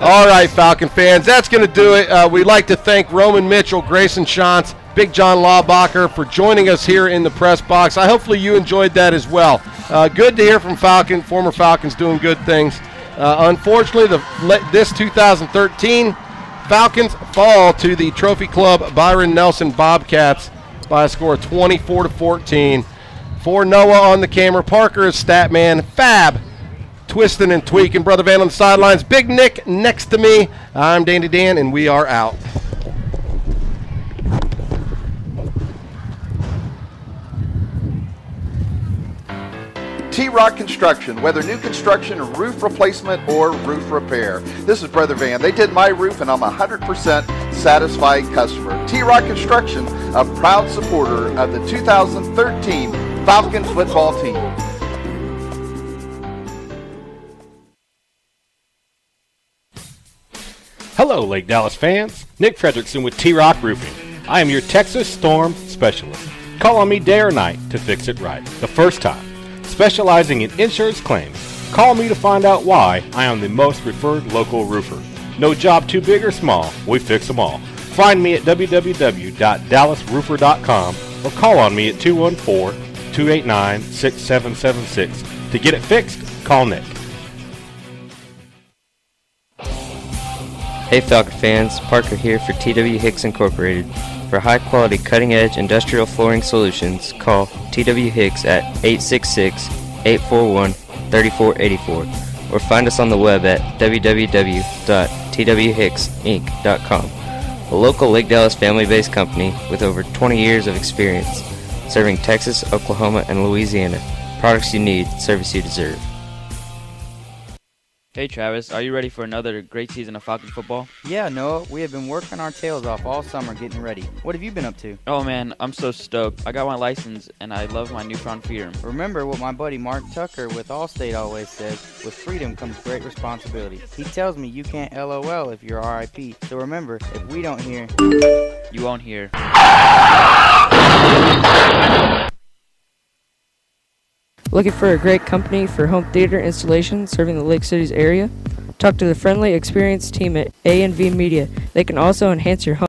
All right, Falcon fans, that's going to do it. We'd like to thank Roman Mitchell, Grayson Shantz, Big John Laubacher for joining us here in the press box. Hopefully you enjoyed that as well. Good to hear from former Falcons doing good things. Unfortunately, this 2013 Falcons fall to the Trophy Club Byron Nelson Bobcats by a score of 24-14. For Noah on the camera, Parker is Statman, Fab twisting and tweaking, Brother Van on the sidelines, Big Nick next to me. I'm Dandy Dan, and we are out. T-Rock Construction, whether new construction, roof replacement, or roof repair. This is Brother Van. They did my roof, and I'm a 100% satisfied customer. T-Rock Construction, a proud supporter of the 2013 Falcons football team. Hello, Lake Dallas fans. Nick Fredrickson with T-Rock Roofing. I am your Texas Storm Specialist. Call on me day or night to fix it right, the first time. Specializing in insurance claims, call me to find out why I am the most referred local roofer. No job too big or small, we fix them all. Find me at www.dallasroofer.com or call on me at 214-289-6776. To get it fixed, call Nick. Hey Falcon fans, Parker here for TW Hicks Incorporated. For high-quality, cutting-edge industrial flooring solutions, call TW Hicks at 866-841-3484 or find us on the web at www.twhicksinc.com. A local Lake Dallas family-based company with over 20 years of experience serving Texas, Oklahoma, and Louisiana. Products you need, service you deserve. Hey Travis, are you ready for another great season of Falcon football? Yeah, Noah, we have been working our tails off all summer getting ready. What have you been up to? Oh man, I'm so stoked. I got my license and I love my newfound freedom. Remember what my buddy Mark Tucker with Allstate always says, with freedom comes great responsibility. He tells me you can't LOL if you're RIP, so remember, if we don't hear, you won't hear. Looking for a great company for home theater installation serving the Lake Cities area? Talk to the friendly, experienced team at A&V Media. They can also enhance your home